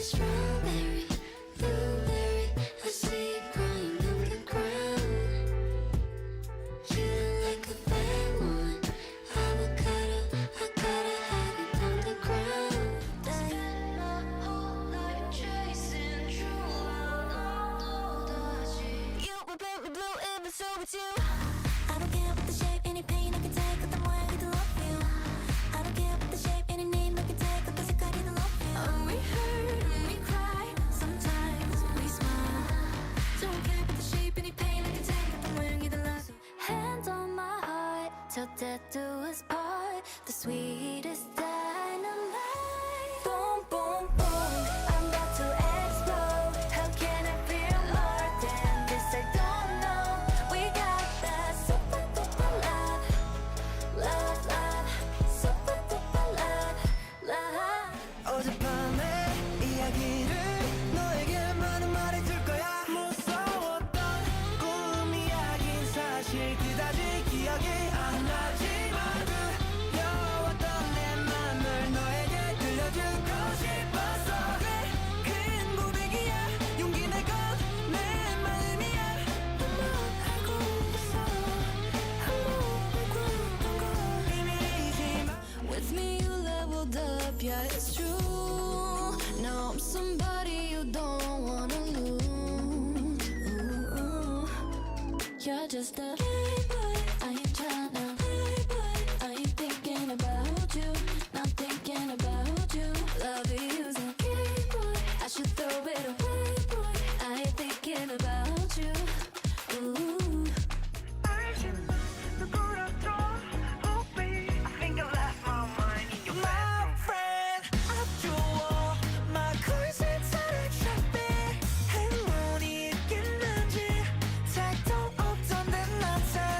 S6: strawberry, blueberry, I see it growing on the ground. You look like a bad one, avocado, I gotta have it on the ground. Spend my whole life chasing true love. You would make me blue if it's so with you. I don't care what the shape, any pain I can take, got the way to love you. I don't care what the shape, any name I can take, got the 색깔이 to love you. We hurt and we cry, sometimes we smile. Don't care what the shape, any pain I can take, got the way to love you. Hand on my heart, till death do us part, the sweetest dynamite. Boom, boom, boom, I'm about to explode. How can I feel more than this? I don't know. We got that super duper love, love, love, super duper love, love.
S3: 어젯밤의 이야기를 너에게만 말해줄 거야. 무서웠던 꿈 이야긴 사실 그다지 기억이 안 나지만 두려웠던 내 맘을 너에게 들려주고 싶었어. 그래 큰 고백이야. 용기 내건 내 마음이야. 한번 알고 있어. 한번 알고 있던 건 비밀이지만
S6: With me you leveled up, yeah it's true. Now I'm somebody you don't wanna lose. Ooh. You're just a playboy, I ain't tryna playboy. I ain't thinking about you, not thinking about you. Love is a playboy, I should throw it away, boy. I ain't thinking about you. Ooh.
S3: My friend, 아쉬워. My course inside traffic. 행운이 있겠는지 택도 없던 내 나타나.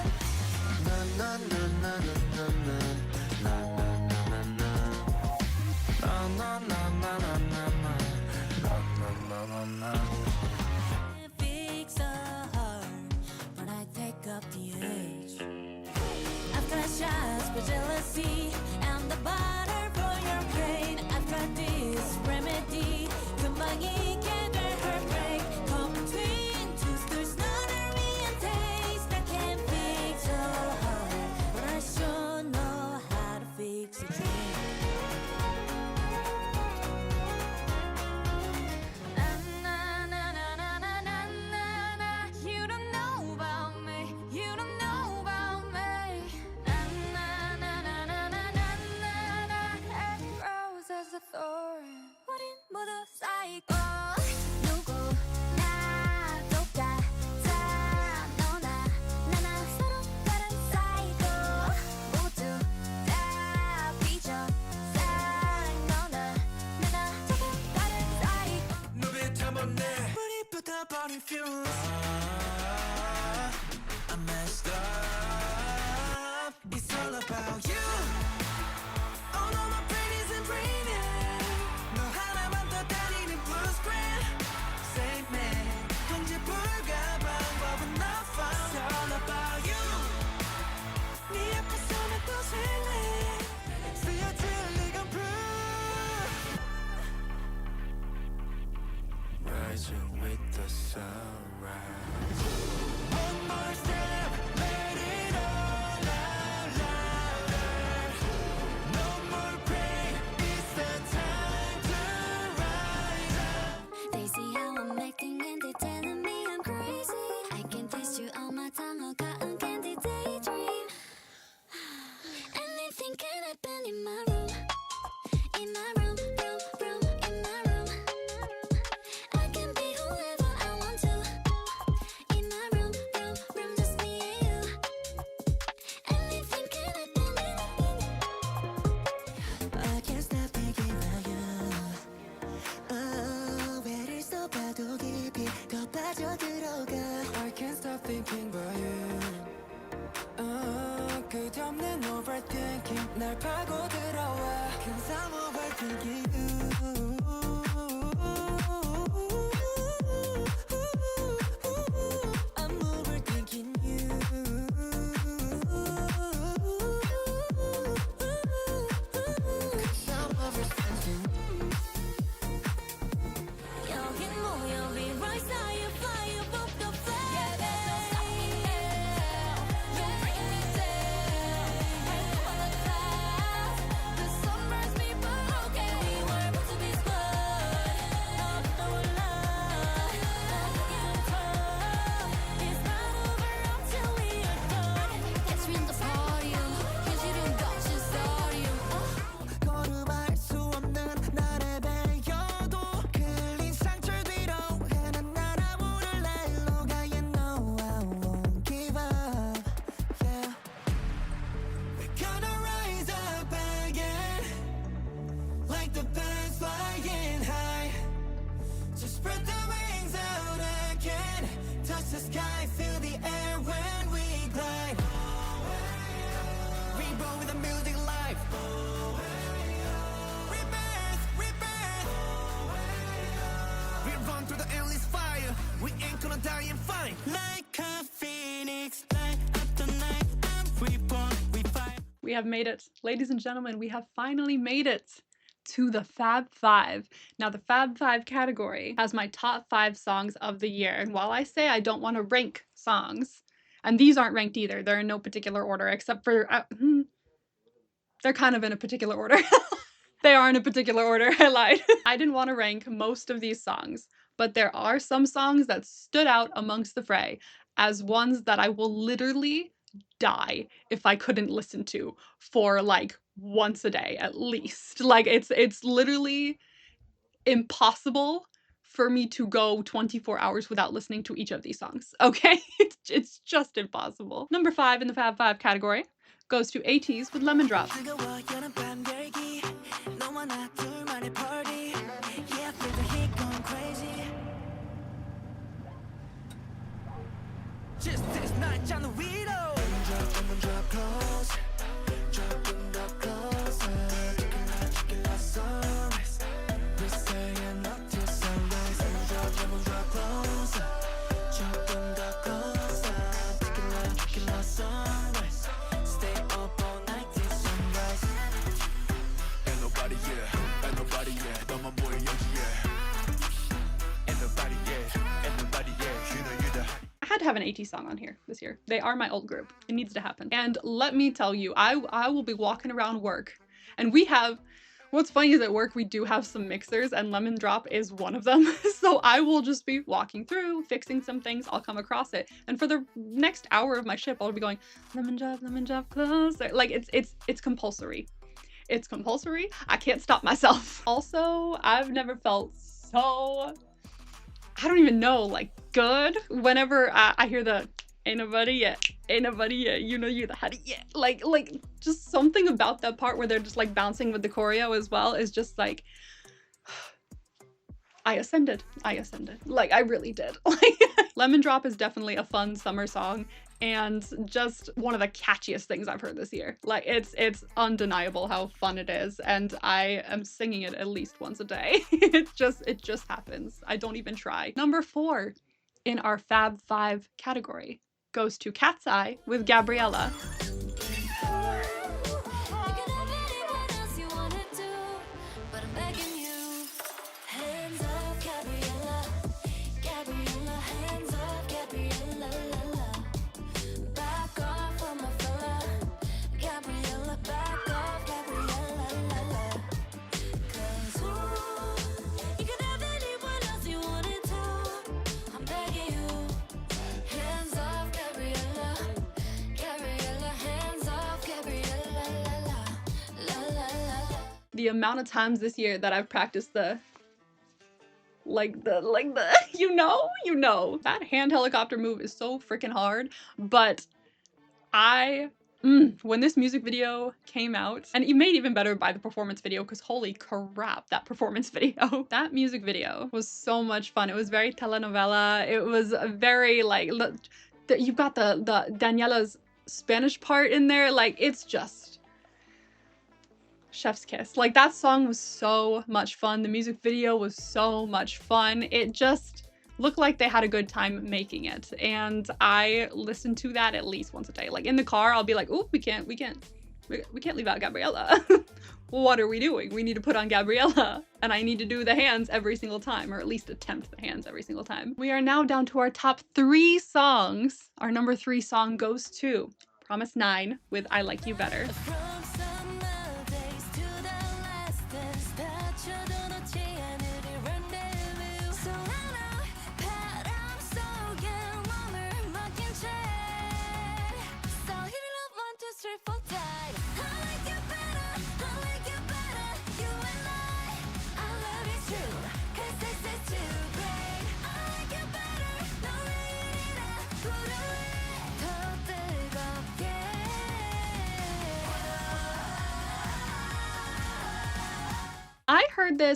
S3: yeah, we ain't gonna die and fight. Like a phoenix, light up the night, and reborn, we fight.
S1: We have made it. Ladies and gentlemen, we have finally made it to the Fab 5. Now, the Fab 5 category has my top 5 songs of the year. And while I say I don't want to rank songs, and these aren't ranked either, they're in no particular order, except for, they're kind of in a particular order. They are in a particular order, I lied. I didn't want to rank most of these songs, but there are some songs that stood out amongst the fray as ones that I will literally die if I couldn't listen to for like once a day at least. Like it's literally impossible for me to go 24 hours without listening to each of these songs. Okay? It's just impossible. Number 5 in the Fab 5 category goes to ATEEZ with Lemon Drop.
S3: 뜨거워 여름 밤 열기 너와 나 둘만의 party yeah feel the heat going crazy just this night on the window drop close dropping the closer taking our sunrise we're staying up till sunrise drop closer dropping the closer taking our sunrise stay up all night till sunrise ain't nobody yeah 너만 보여 여기에 ain't nobody yeah you know you the
S1: I had to have an AT song on here this year. They are my old group. It needs to happen. And let me tell you, I will be walking around work, and we have, what's funny is at work we do have some mixers, and Lemon Drop is one of them. So I will just be walking through, fixing some things, I'll come across it. And for the next hour of my shift, I'll be going, Lemon Drop, closer. Like it's compulsory. It's compulsory. I can't stop myself. Also, I've never felt so, I don't even know, like good whenever I hear the ain't nobody yet, you know you the honey yet. Like just something about that part where they're just like bouncing with the choreo as well is just like, I ascended. Like I really did. Like Lemon Drop is definitely a fun summer song and just one of the catchiest things I've heard this year. Like it's undeniable how fun it is, and I am singing it at least once a day. It just happens. I don't even try. Number 4 in our Fab 5 category goes to Cat's Eye with Gabriella. The amount of times this year that I've practiced the you know that hand helicopter move is so freaking hard, but when this music video came out, and it made even better by the performance video, because holy crap, that performance video. That music video was so much fun. It was very telenovela. It was very like, you've got the Daniela's Spanish part in there. Like it's just chef's kiss. Like that song was so much fun. The music video was so much fun. It just looked like they had a good time making it, and I listen to that at least once a day. Like in the car, I'll be like, "Oh, we can't leave out Gabriella. What are we doing? We need to put on Gabriella, and I need to do the hands every single time, or at least attempt the hands every single time." We are now down to our top 3 songs. Our number 3 song goes to Promise 9 with I Like You Better.
S6: From summer days to the last dance 다쳐도 놓지 않을 rendezvous 소란아 바람 속에 몸을 맡긴 채 So hit it up 1, 2, 3, 4 tight I like you better you and I love you true 'cause this is too great I like you better 너 왜 이리라 불안해 더 뜨겁게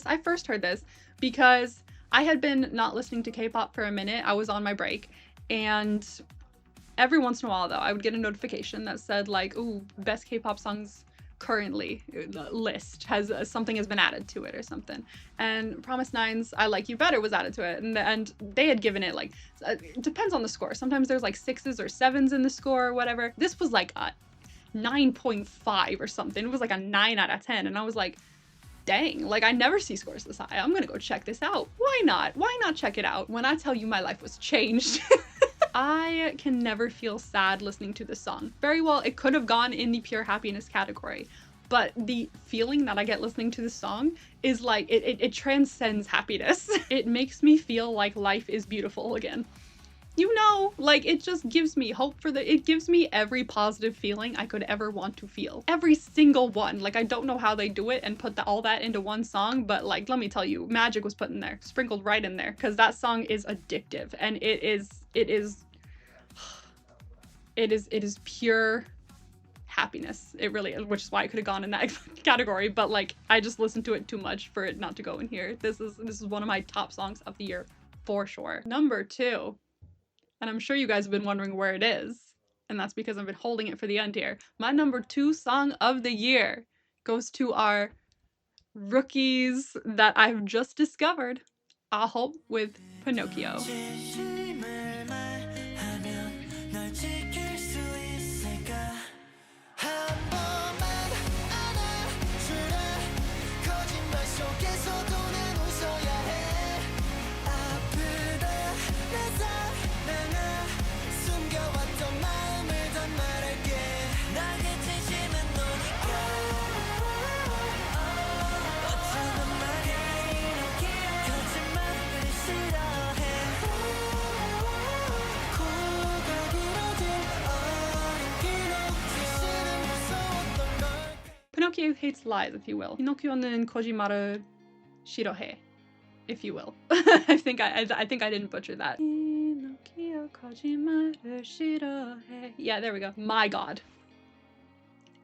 S1: I first heard this because I had been not listening to K-pop for a minute. I was on my break, and every once in a while though, I would get a notification that said like, ooh, best K-pop songs currently list has something has been added to it or something. And Promise Nine's I Like You Better was added to it, and they had given it like, it depends on the score. Sometimes there's like 6s or 7s in the score or whatever. This was like a 9.5 or something. It was like a 9 out of 10, and I was like, dang, like I never see scores this high. I'm gonna go check this out. Why not? Why not check it out? When I tell you my life was changed. I can never feel sad listening to this song. Very well, it could have gone in the pure happiness category, but the feeling that I get listening to this song is like, it transcends happiness. It makes me feel like life is beautiful again. You know, like it just gives me hope for it gives me every positive feeling I could ever want to feel. Every single one. Like I don't know how they do it and put all that into one song, but like, let me tell you, magic was put in there, sprinkled right in there, because that song is addictive, and it is pure happiness. It really is, which is why it could have gone in that category, but like I just listened to it too much for it not to go in here. This is one of my top songs of the year for sure. Number 2. And I'm sure you guys have been wondering where it is, and that's because I've been holding it for the end here. My number 2 song of the year goes to our rookies that I've just discovered, 아홉 with Pinocchio.
S3: 진심을 말하면 널 지킬 수 있을까 한 번만 안아주라 거짓말 속에서도 난 웃어야 해 아프다 내 사랑아 숨겨왔던 마음을 다 말할게 나의 진심은 너니까 어쩌면 말해 이렇게 거짓말을 싫어해 코가 길어진 어린 피노키오는 무서웠던 걸
S1: Pinocchio hates lies, if you will. Pinocchio는 거짓말을 싫어해, if you will. I think I didn't butcher that. Pinocchio 거짓말을 싫어해. Yeah, there we go. My God.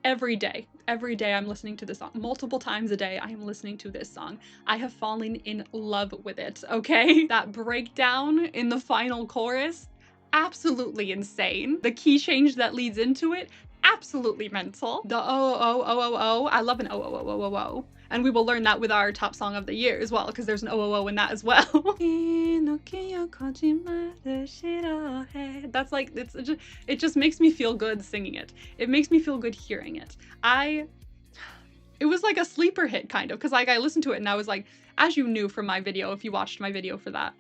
S1: Every day I'm listening to this song. Multiple times a day I am listening to this song. I have fallen in love with it, okay? That breakdown in the final chorus, absolutely insane. The key change that leads into it, absolutely mental. The oh, I love an oh. And we will learn that with our top song of the year as well, because there's an oh in that as well. That's like, it just makes me feel good singing it. It makes me feel good hearing it. It was like a sleeper hit kind of, because like I listened to it and I was like, as you knew from my video, if you watched my video for that,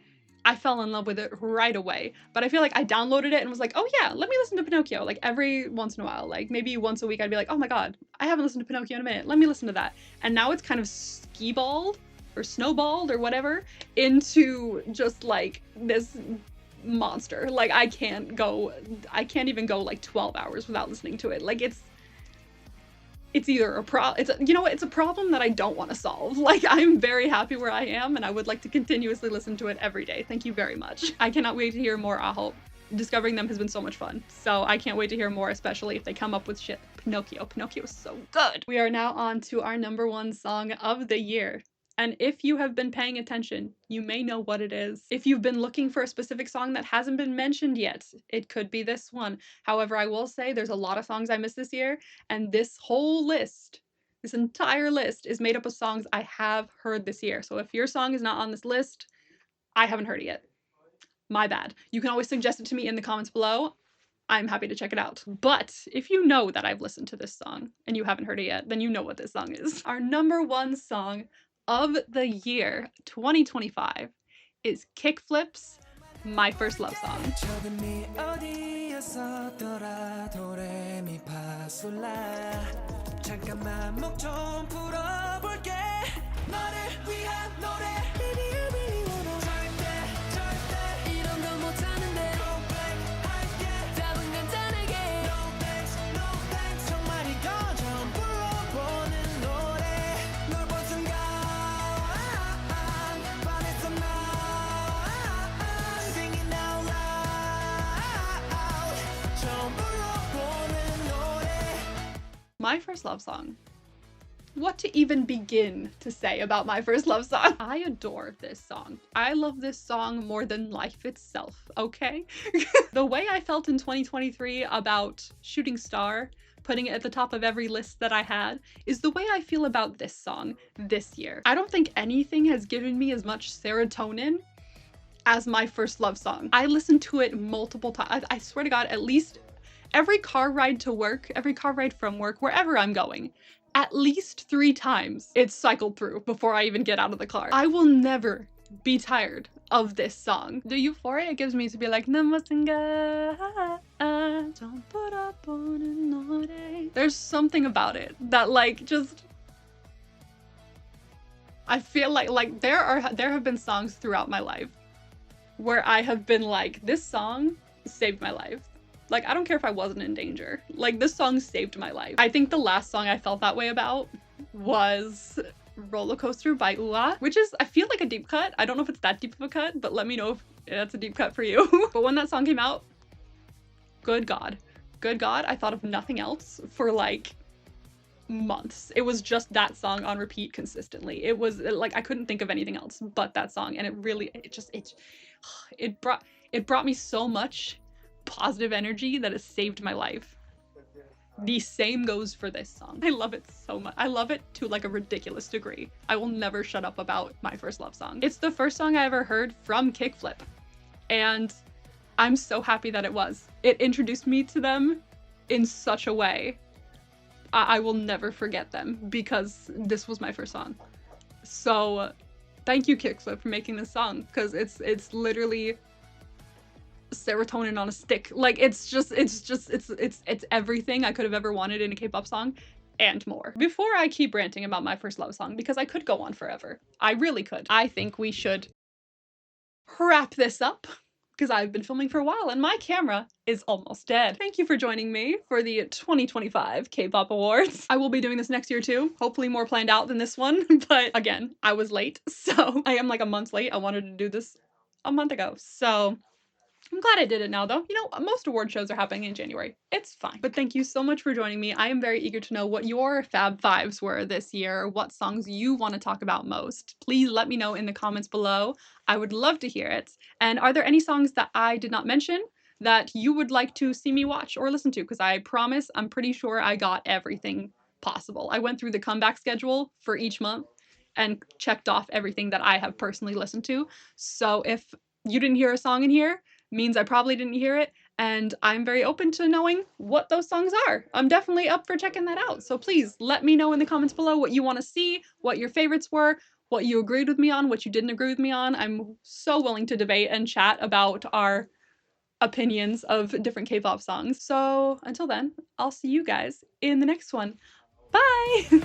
S1: I fell in love with it right away. But I feel like I downloaded it and was like, oh yeah, let me listen to Pinocchio. Like every once in a while, like maybe once a week I'd be like, oh my God, I haven't listened to Pinocchio in a minute. Let me listen to that. And now it's kind of skee-balled or snowballed or whatever into just like this monster. Like I can't even go like 12 hours without listening to it. Like it's either a it's a problem that I don't want to solve. Like I'm very happy where I am and I would like to continuously listen to it every day. Thank you very much. I cannot wait to hear more 아홉. Discovering them has been so much fun. So I can't wait to hear more, especially if they come up with shit. Pinocchio is so good. We are now on to our number 1 song of the year. And if you have been paying attention, you may know what it is. If you've been looking for a specific song that hasn't been mentioned yet, it could be this one. However, I will say there's a lot of songs I missed this year, and this whole list, this entire list, is made up of songs I have heard this year. So if your song is not on this list, I haven't heard it yet. My bad. You can always suggest it to me in the comments below. I'm happy to check it out. But if you know that I've listened to this song and you haven't heard it yet, then you know what this song is. Our number 1 song of the year 2025 is Kickflip's My First Love Song.
S3: 저금이 어디였었더라 도레미파솔라 잠깐만 목 좀 풀어볼게 너를 위한 노래 Baby I really wanna 절대 이런 거 못하는데 Go back 할게 답은 간단하게 No thanks 정말 이건 처음 불러보는 노래 널 본 순간 반했어 나 Singing out loud 처음 불러보는 노래
S1: My First Love Song. What to even begin to say about My First Love Song? I adore this song. I love this song more than life itself, okay? The way I felt in 2023 about Shooting Star putting it at the top of every list that I had, is the way I feel about this song this year. I don't think anything has given me as much serotonin as my first love song. I listened to it multiple times. I swear to God, at least every car ride to work, every car ride from work, wherever I'm going, at least 3 times it's cycled through before I even get out of the car. I will never be tired of this song. The euphoria it gives me to be like, Namasinga, don't put up on another. There's something about it that like just, I feel like there have been songs throughout my life where I have been like, this song saved my life. Like, I don't care if I wasn't in danger. Like, this song saved my life. I think the last song I felt that way about was Roller Coaster by UA, which is, I feel like a deep cut. I don't know if it's that deep of a cut, but let me know if that's a deep cut for you. But when that song came out, good God, I thought of nothing else for like months. It was just that song on repeat consistently. It was like, I couldn't think of anything else but that song. And it really, it brought me so much positive energy that it saved my life. The same goes for this song. I love it so much. I love it to like a ridiculous degree. I will never shut up about my first love song. It's the first song I ever heard from Kickflip, and I'm so happy that it was. It introduced me to them in such a way. I will never forget them because this was my first song. So thank you, Kickflip, for making this song, because it's literally serotonin on a stick. Like, it's everything I could have ever wanted in a K-pop song and more. Before I keep ranting about my first love song, because I could go on forever, I really could, I think we should wrap this up because I've been filming for a while and my camera is almost dead. Thank you for joining me for the 2025 K-pop Awards. I will be doing this next year too, hopefully more planned out than this one, but again, I was late, so I am like a month late. I wanted to do this a month ago, so I'm glad I did it now though. You know, most award shows are happening in January. It's fine. But thank you so much for joining me. I am very eager to know what your Fab Fives were this year, what songs you want to talk about most. Please let me know in the comments below. I would love to hear it. And are there any songs that I did not mention that you would like to see me watch or listen to? Because I promise, I'm pretty sure I got everything possible. I went through the comeback schedule for each month and checked off everything that I have personally listened to. So if you didn't hear a song in here, means I probably didn't hear it, and I'm very open to knowing what those songs are. I'm definitely up for checking that out, so please let me know in the comments below what you want to see, what your favorites were, what you agreed with me on, what you didn't agree with me on. I'm so willing to debate and chat about our opinions of different K-pop songs. So until then, I'll see you guys in the next one. Bye!